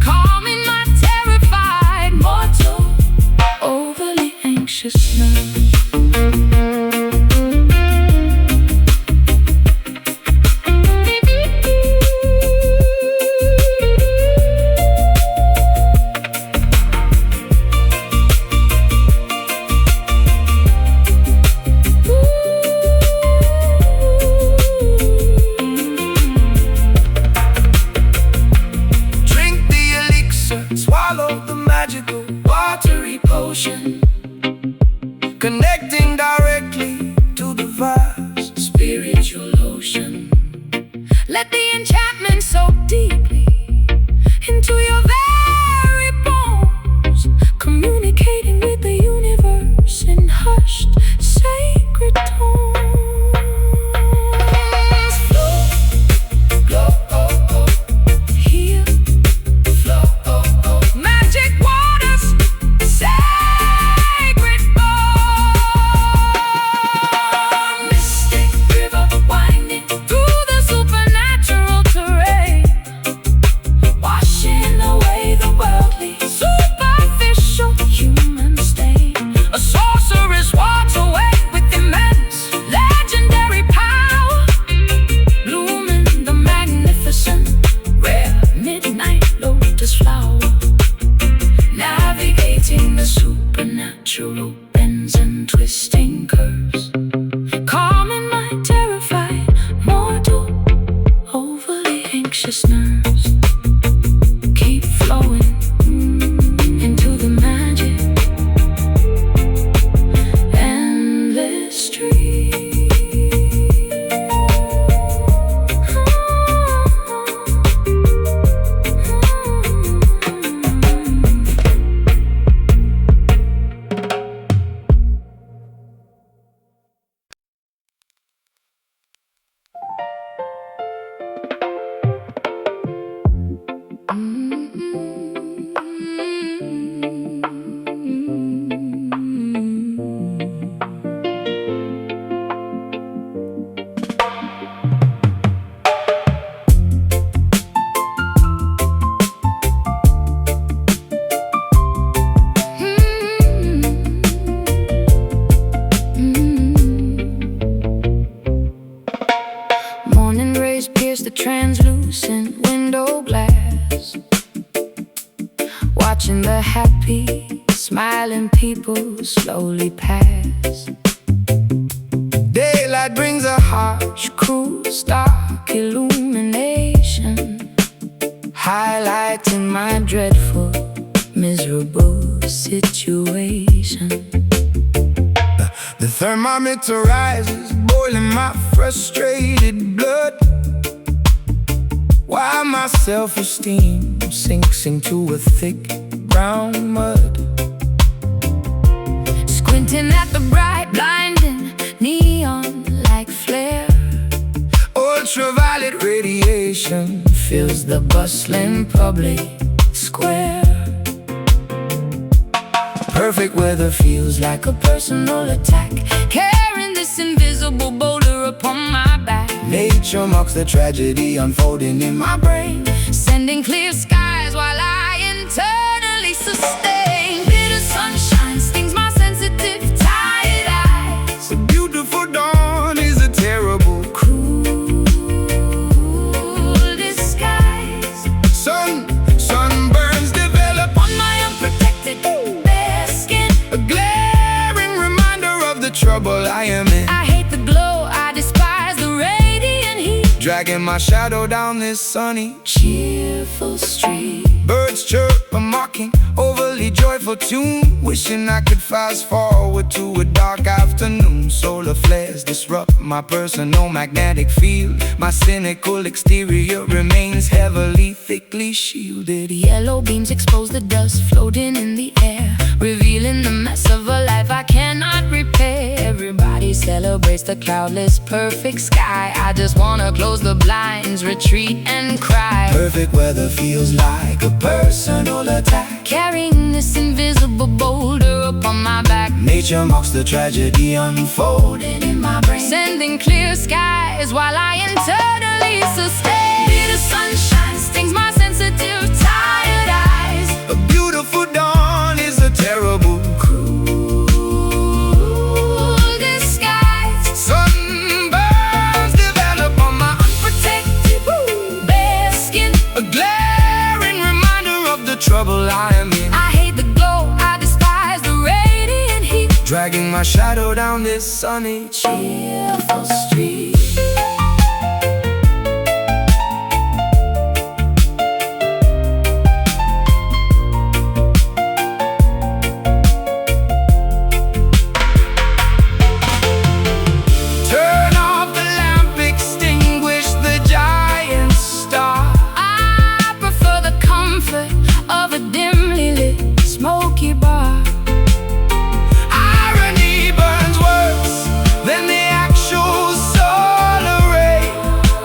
calming my terrified mortal, overly anxious nerves. drink the elixir, swallow the magical watery potion, connecting directly to the vast Spiritual ocean, let the enchantment soak deeply into your very bones, communicating with the universe in hushed, sacred tones. Flow, glow, heal, anxious nerves keep flowing into the magic, endless stream. Morning rays pierce the translucent window glass, watching the happy, smiling people slowly pass. Daylight brings a harsh, Cool, stark illumination, highlighting my dreadful, miserable situation. the thermometer rises, boiling my frustrated blood, while my self-esteem sinks into a thick brown mud. Squinting at the bright, blinding neon-like flare, Ultraviolet radiation fills the bustling public square. perfect weather feels like A personal attack, carrying this invisible boulder upon my back. nature marks the tragedy unfolding in my brain. Sending clear skies while I internally sustain. Bitter sunshine stings my sensitive, tired eyes. The beautiful dawn is a terrible Cruel disguise. sunburns develop On my unprotected bare skin, a glaring reminder of the trouble I am in. I hate the glow, I despise the radiant heat. Dragging my shadow down this sunny, Cheerful street, birds chirp a mocking, overly joyful tune, wishing I could fast forward to a dark afternoon. Solar flares disrupt my personal magnetic field. My cynical exterior remains heavily, thickly shielded. yellow beams expose the dust floating in the air, revealing the mess of a life I cannot repair. Everybody celebrates the cloudless, perfect sky. I just wanna close the blinds, retreat and cry. Perfect weather feels like a personal attack. Carrying this invisible boulder upon my back, Nature marks the tragedy unfolding in my brain. sending clear skies while I internally sustain. Bitter sunshine stings my sensitive, tired eyes. A beautiful dawn is a terrible Cruel disguise. sunburns develop on my Unprotected, bare skin. a glaring reminder of the trouble I am in. I hate the glow, I despise the radiant heat. Dragging my shadow down this sunny Cheerful street. Turn off the lamp, extinguish the giant star. I prefer the comfort of a dimly lit, smoky bar. Irony burns worse than the actual solar ray.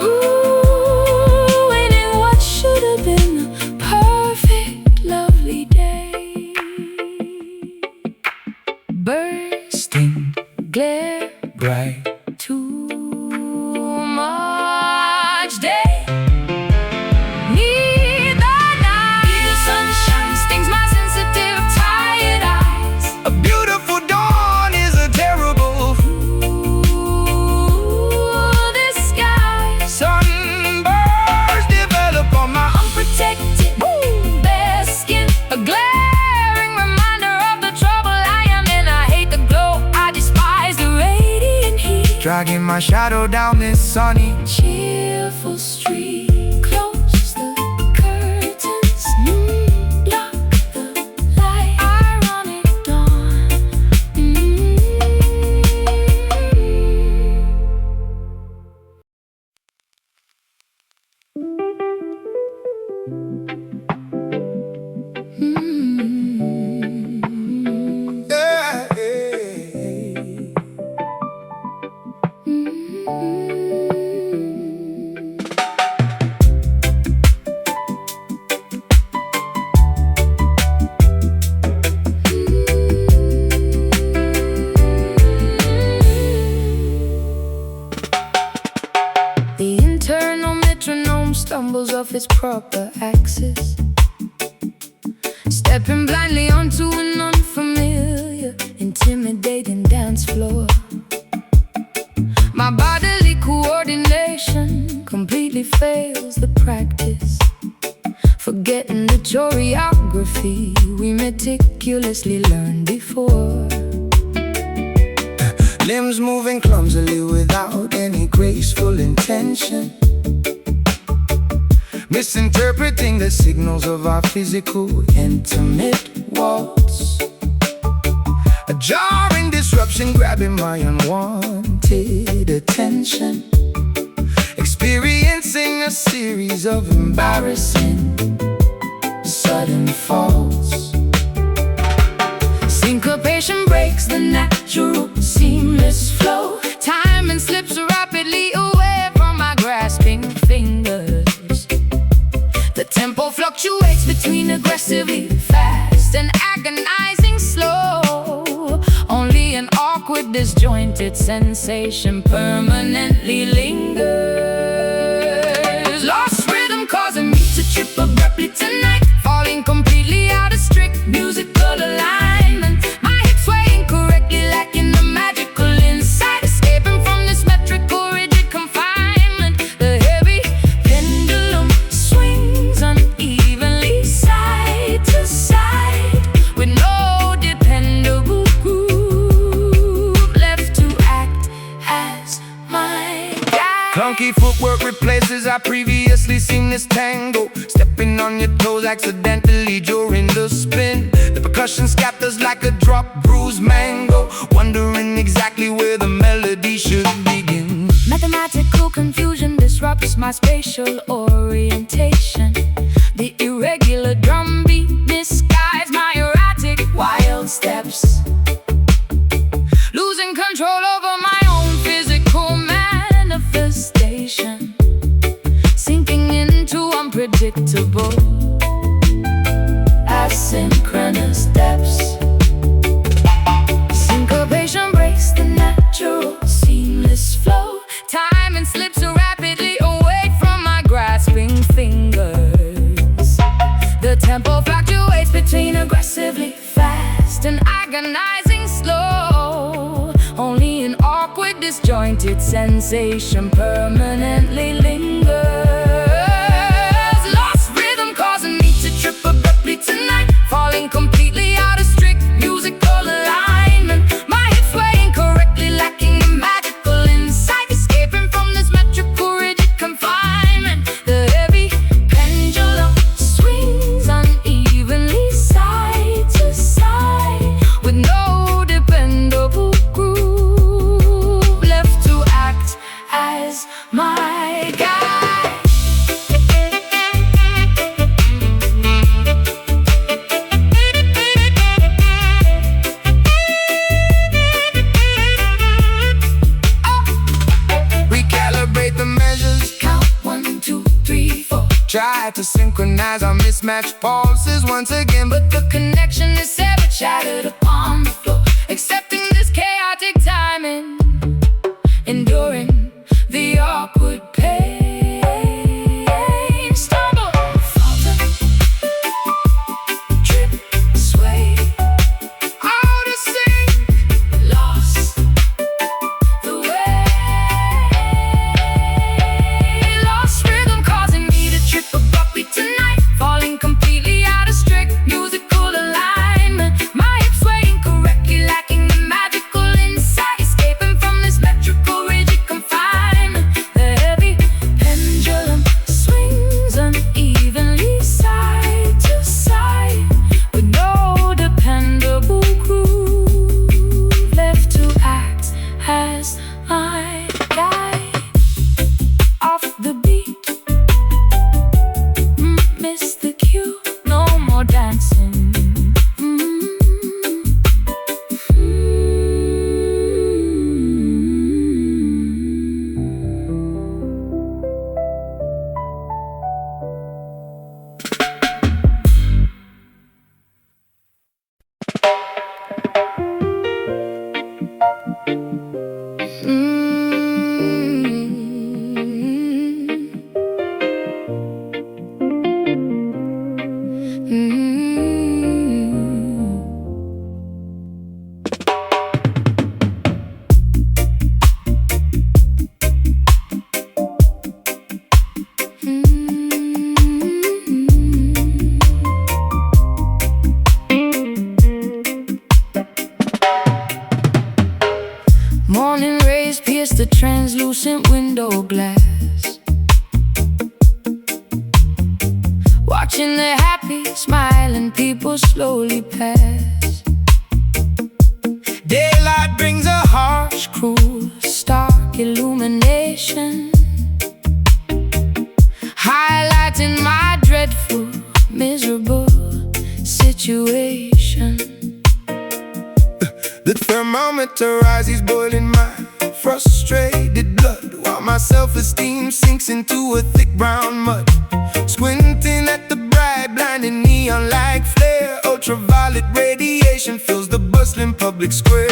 Ruining what should have been a perfect, lovely day. Bursting, glare, Bright too much day. Need the night. The sunshine stings my sensitive, tired eyes. a beautiful dawn is a terrible Cruel disguise. sunburns develop on my Unprotected, bare skin. A glaring reminder of the trouble I am in. I hate the glow, I despise the radiant heat. dragging my shadow down this sunny Cheerful street, close proper access. Stepping blindly onto an unfamiliar, intimidating dance floor. My bodily coordination completely fails the practice, forgetting the choreography we meticulously learned before. Limbs moving clumsily without any graceful intention, misinterpreting the signals of our physical intimate waltz. A jarring disruption grabbing my unwanted attention, experiencing a series of embarrassing sudden falls. Syncopation breaks the natural, seamless flow. Time and slips rapidly away from my grasping fingers. The tempo fluctuates between aggressively fast and agonizing slow. Only an awkward, disjointed sensation permanently lingers. Lost rhythm causing me to trip abruptly tonight, falling completely out of strict musical alignment. My hips swaying correctly, lacking the magical insight, escaping from this metrical rigid confinement. The heavy pendulum swings unevenly side to side, with no dependable groove left to act as my guide. Clunky footwork replaces our previously seamless tango. Stepping on your toes accidentally during the spin. The percussion scatters like a drop bruised mango, wondering exactly where the melody should begin. Mathematical confusion disrupts my spatial orientation. The irregular drum beat misguides my erratic wild steps, losing control over my own physical manifestation, sinking into unpredictable asynchronous steps. Syncopation breaks the natural, seamless flow. Time and slips rapidly away from my grasping fingers. The tempo fluctuates between aggressively fast and agonizing slow. Only an awkward, disjointed sensation permanently lingers. Lost rhythm causing me to trip abruptly tonight, falling completely out of strict musical alignment. My hips swaying correctly, lacking the magical insight, escaping from this metrical rigid confinement. The heavy pendulum swings unevenly side to side, with no dependable groove left to act as my guide. Recalibrate the measures, Count 1, 2, 3, 4. try to synchronize our mismatched pulses once again, but The connection is severed, shattered upon the floor. Accepting this chaotic timing, enduring the awkward pain. Stumble, falter, trip, sway, out of sync, lost the way. Lost rhythm causing me to trip abruptly tonight, falling completely out of strict musical alignment. My hips swaying correctly, lacking the magical insight, escaping Morning rays pierce the translucent window glass, watching the happy, smiling people slowly pass. Daylight brings a harsh, Cruel, stark illumination, highlighting my dreadful, miserable situation. the thermometer rises, boiling my frustrated blood, while my self-esteem sinks into a thick brown mud. Squinting at the bright, blinding neon like flare, ultraviolet radiation fills the bustling public square.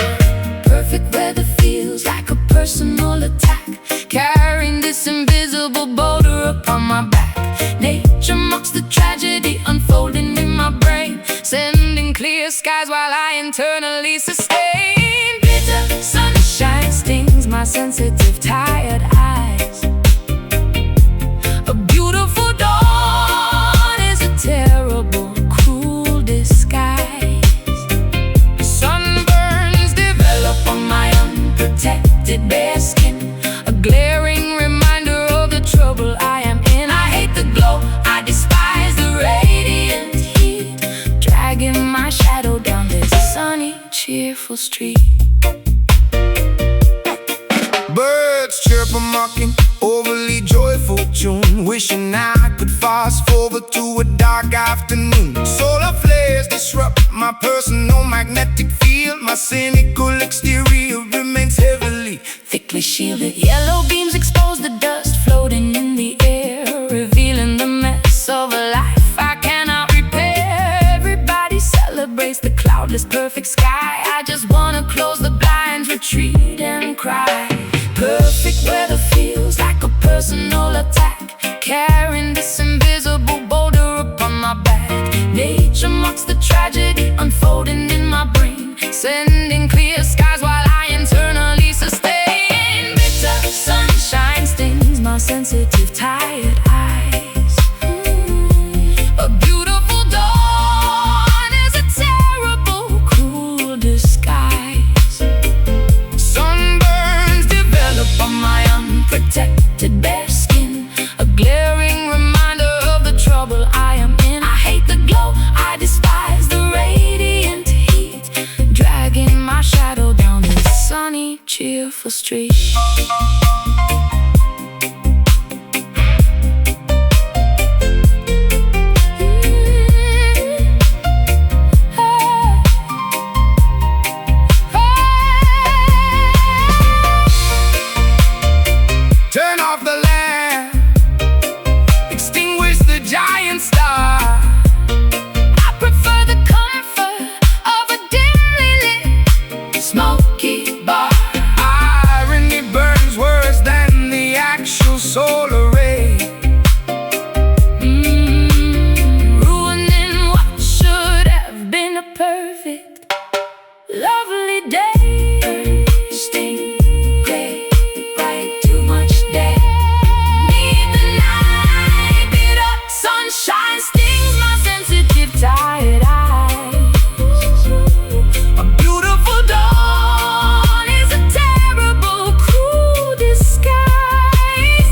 Perfect weather feels like a personal attack, carrying this invisible boulder upon my back. Nature mocks the tragedy unfolding in my brain, sending clear skies while I internally sustain. Bitter sunshine stings my sensitive, tired eyes. A beautiful dawn is a terrible, cruel disguise. Sunburns develop on my unprotected bare skin, a glaring reminder of the trouble I am in. I hate the glow, I despise the radiant heat, dragging my shadow down this sunny, cheerful street. Birds chirp a mocking, overly joyful tune, wishing I could fast forward to a dark afternoon. Solar flares disrupt my personal magnetic field, my cynical exterior remains heavily, Thickly shielded, yellow beams expose the dust floating in the air, revealing the mess of a life I cannot repair. Everybody celebrates the cloudless, perfect sky. I just wanna close the blinds, retreat and cry. Perfect weather feels like a personal attack, carrying this invisible boulder upon my back. Nature mocks the tragedy unfolding in my brain, sending clear skies while I internally sustain. Bitter sunshine stings my sensitive, tired eyes. A beautiful dawn is a terrible, cruel disguise. sunburns develop On my unprotected bare skin, a glaring reminder of the trouble I am in. I hate the glow, I despise the radiant heat, dragging my shadow down this sunny, cheerful street. Turn off the lamp, extinguish the giant star. I prefer the comfort of a dimly lit, smoky bar. Irony burns worse than the actual solar ray. Ruining what should have been a perfect, lovely day. Sting, gray, bright, too much day. Need the night, bitter sunshine stings my sensitive, tired eyes. A beautiful Dawn is a terrible, cruel disguise.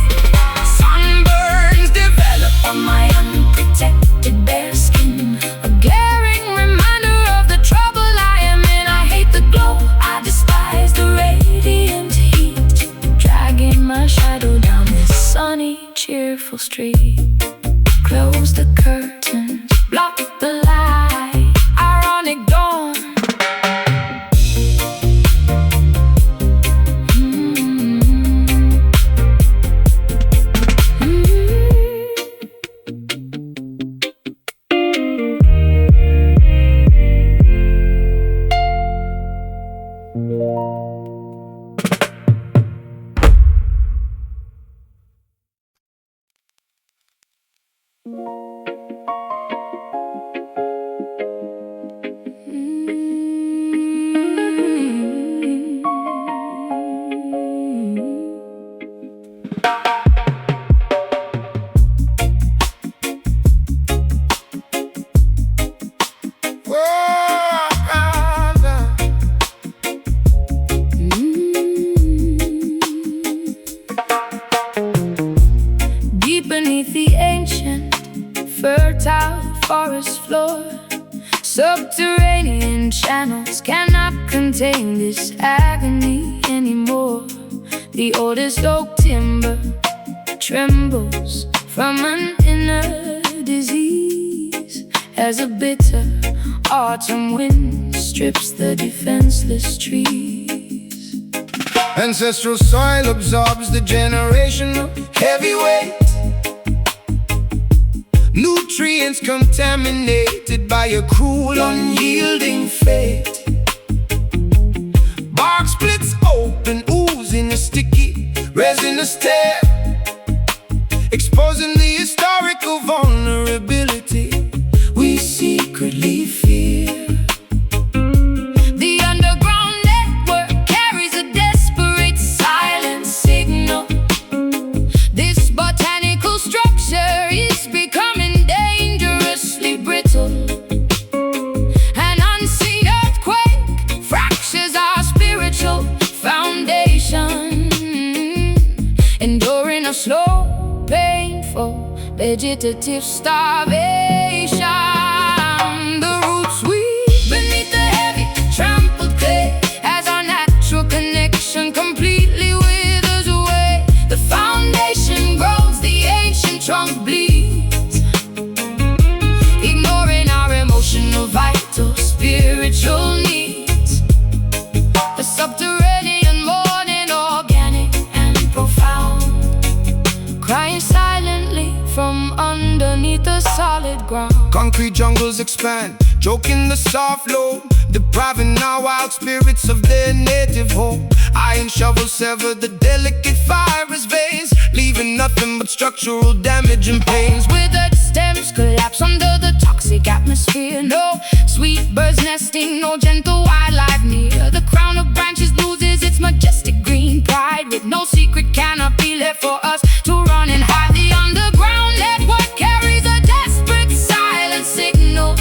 sunburns develop On my unprotected bare skin, a glaring reminder of the trouble I am in. I hate the glow, I despise the radiant heat, dragging my shadow down this sunny, cheerful street. Close the curtains, block the light, ironic dawn. fertile forest floor. Subterranean channels cannot contain this agony anymore. The oldest oak timber trembles from an inner disease as a bitter autumn wind strips the defenseless trees. Ancestral soil absorbs the generational heavy weight, nutrients contaminated by a cruel, unyielding fate. Bark splits open, oozing a sticky, resinous tear, exposing the historical vulnerability we secretly fear. The underground network carries a desperate silent signal. This botanical structure is becoming dangerously brittle. An unseen earthquake fractures our spiritual foundation, enduring a slow, painful, vegetative starvation. The roots weep beneath the heavy, trampled clay as our natural connection completely withers away. The foundation grows, the ancient trunk bleeds, ignoring our emotional, vital, spiritual needs. A subterranean mourning, organic and profound, crying silently from underneath the solid ground. Concrete jungles expand, choking the soft loam, depriving our wild spirits of their native home. Iron shovels sever the delicate fibrous veins, leaving nothing but structural damage and pains. Withered stems collapse under the toxic atmosphere. No sweet birds nesting, no gentle wildlife near. The crown of branches loses its majestic green pride, with no secret canopy left for us to run and hide. The underground network carries a desperate silent signal.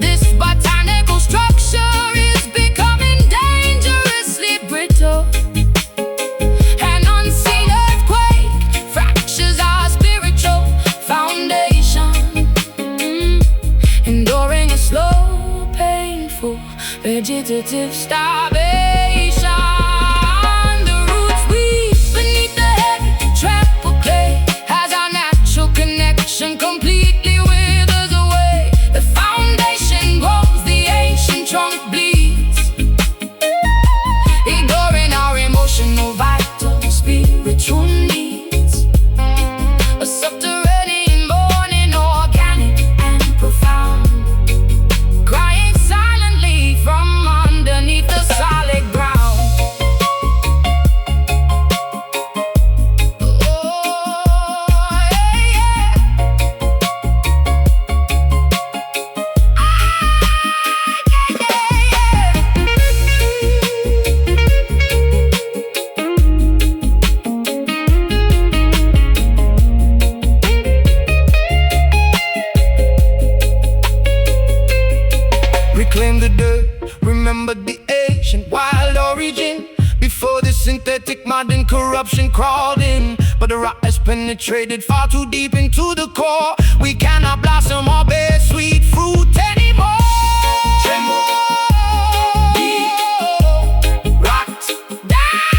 This botanical structure is becoming dangerously brittle. An unseen earthquake fractures our spiritual foundation, enduring a slow, painful, vegetative starvation. The roots weep beneath the heavy, trampled clay as our natural connection completely withers away. The foundation grows, the ancient trunk bleeds, ignoring our emotional, vital, spiritual needs. A subterranean mourning, organic and profound, crying silently from underneath the solid ground. Oh, yeah, yeah. Reclaim the dirt, remember the ancient wild origin, before the synthetic modern corruption crawled in. But the rot has penetrated far too deep into the core. We cannot blossom or bear sweet fruit anymore. Tremble, rot, die.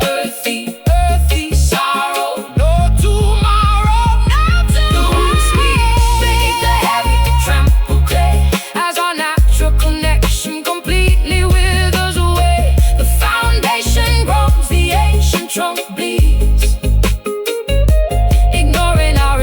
Earthy sorrow, no tomorrow, no tomorrow. The roots weep beneath the heavy, trampled clay as our natural connection completely withers away. The foundation grows, the ancient trunk bleeds, ignoring our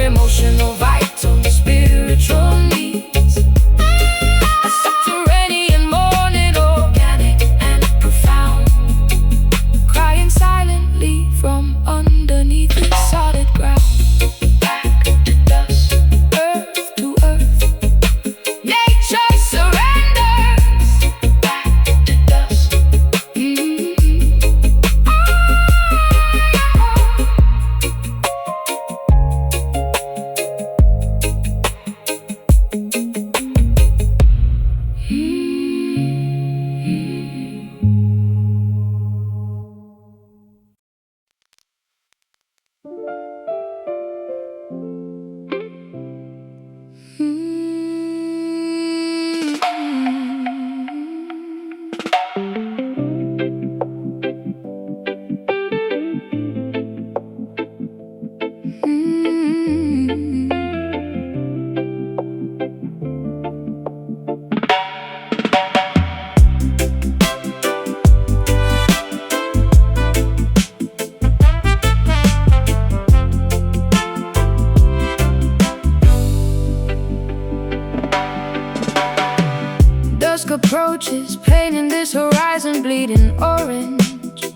dusk approaches, painting this horizon bleeding orange.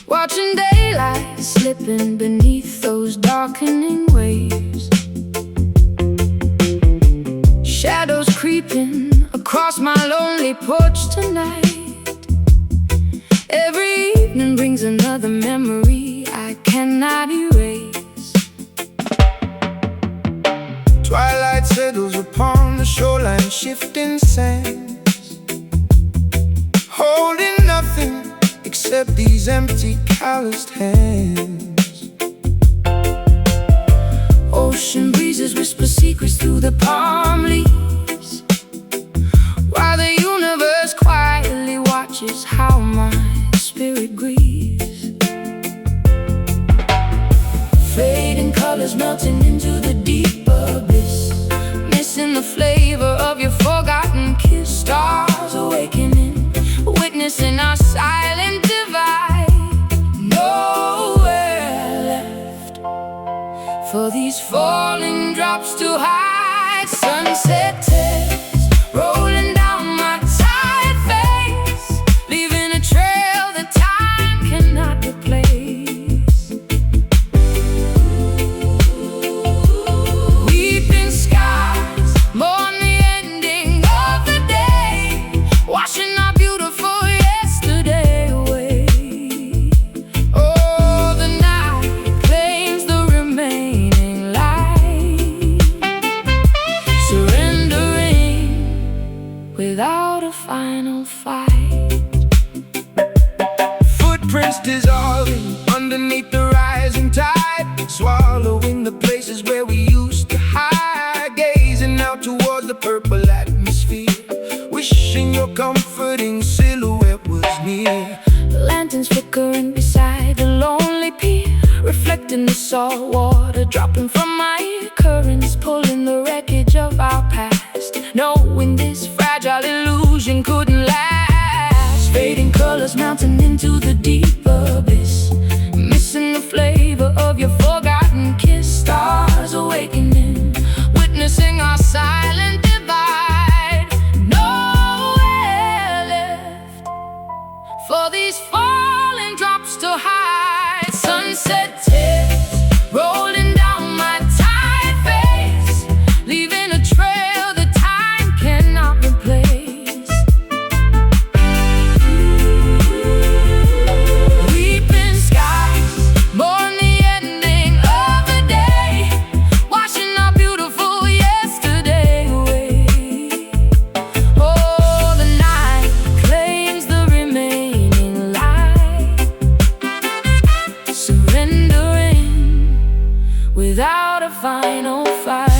Watching daylight slipping beneath those darkening waves. Shadows creeping across my lonely porch tonight. Every evening brings another memory I cannot erase. Twilight settles upon the shoreline, shifting sands, holding nothing except these empty, calloused hands. Ocean breezes whisper secrets through the palm leaves, while the universe quietly watches how my spirit grieves. Fading colors melting into the deep abyss, missing the flavor of your forgotten kiss. Stars awakening, witnessing our silent divide. Nowhere left for these falling drops to hide. Sunset tears rolling down my tired face, leaving a trail that time cannot replace. Weeping skies mourn the ending of the day, washing our beautiful yesterday away. Oh, the night claims the remaining light, surrendering without a final fight. Footprints dissolving underneath the rising tide, swallowing the places where we used to hide. Gazing out towards the purple atmosphere, wishing your comforting silhouette was near. Lanterns flickering beside the lonely pier, reflecting the salt water dropping from my currents, pulling the wreckage of our past, knowing this fragile illusion couldn't last. Fading colors mounting into the deep abyss, missing the flavor of your forgotten kiss. Stars awakening, witnessing our silent divide. Nowhere left for these falling drops to hide. Sunset tears rolling down my tired face, leaving a trail that time cannot replace. Weeping skies mourn the ending of the day, washing our beautiful yesterday away. Oh, the night claims the remaining light, surrendering without a final fight.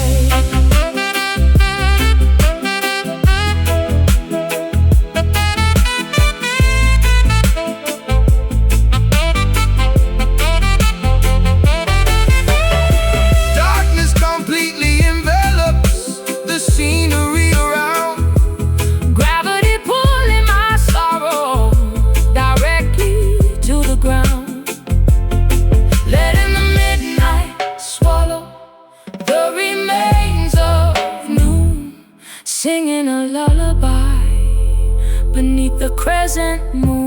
Darkness completely envelops the scenery around, Gravity pulling my sorrow directly to the ground, letting the midnight swallow the remains of noon, singing a lullaby beneath the crescent moon.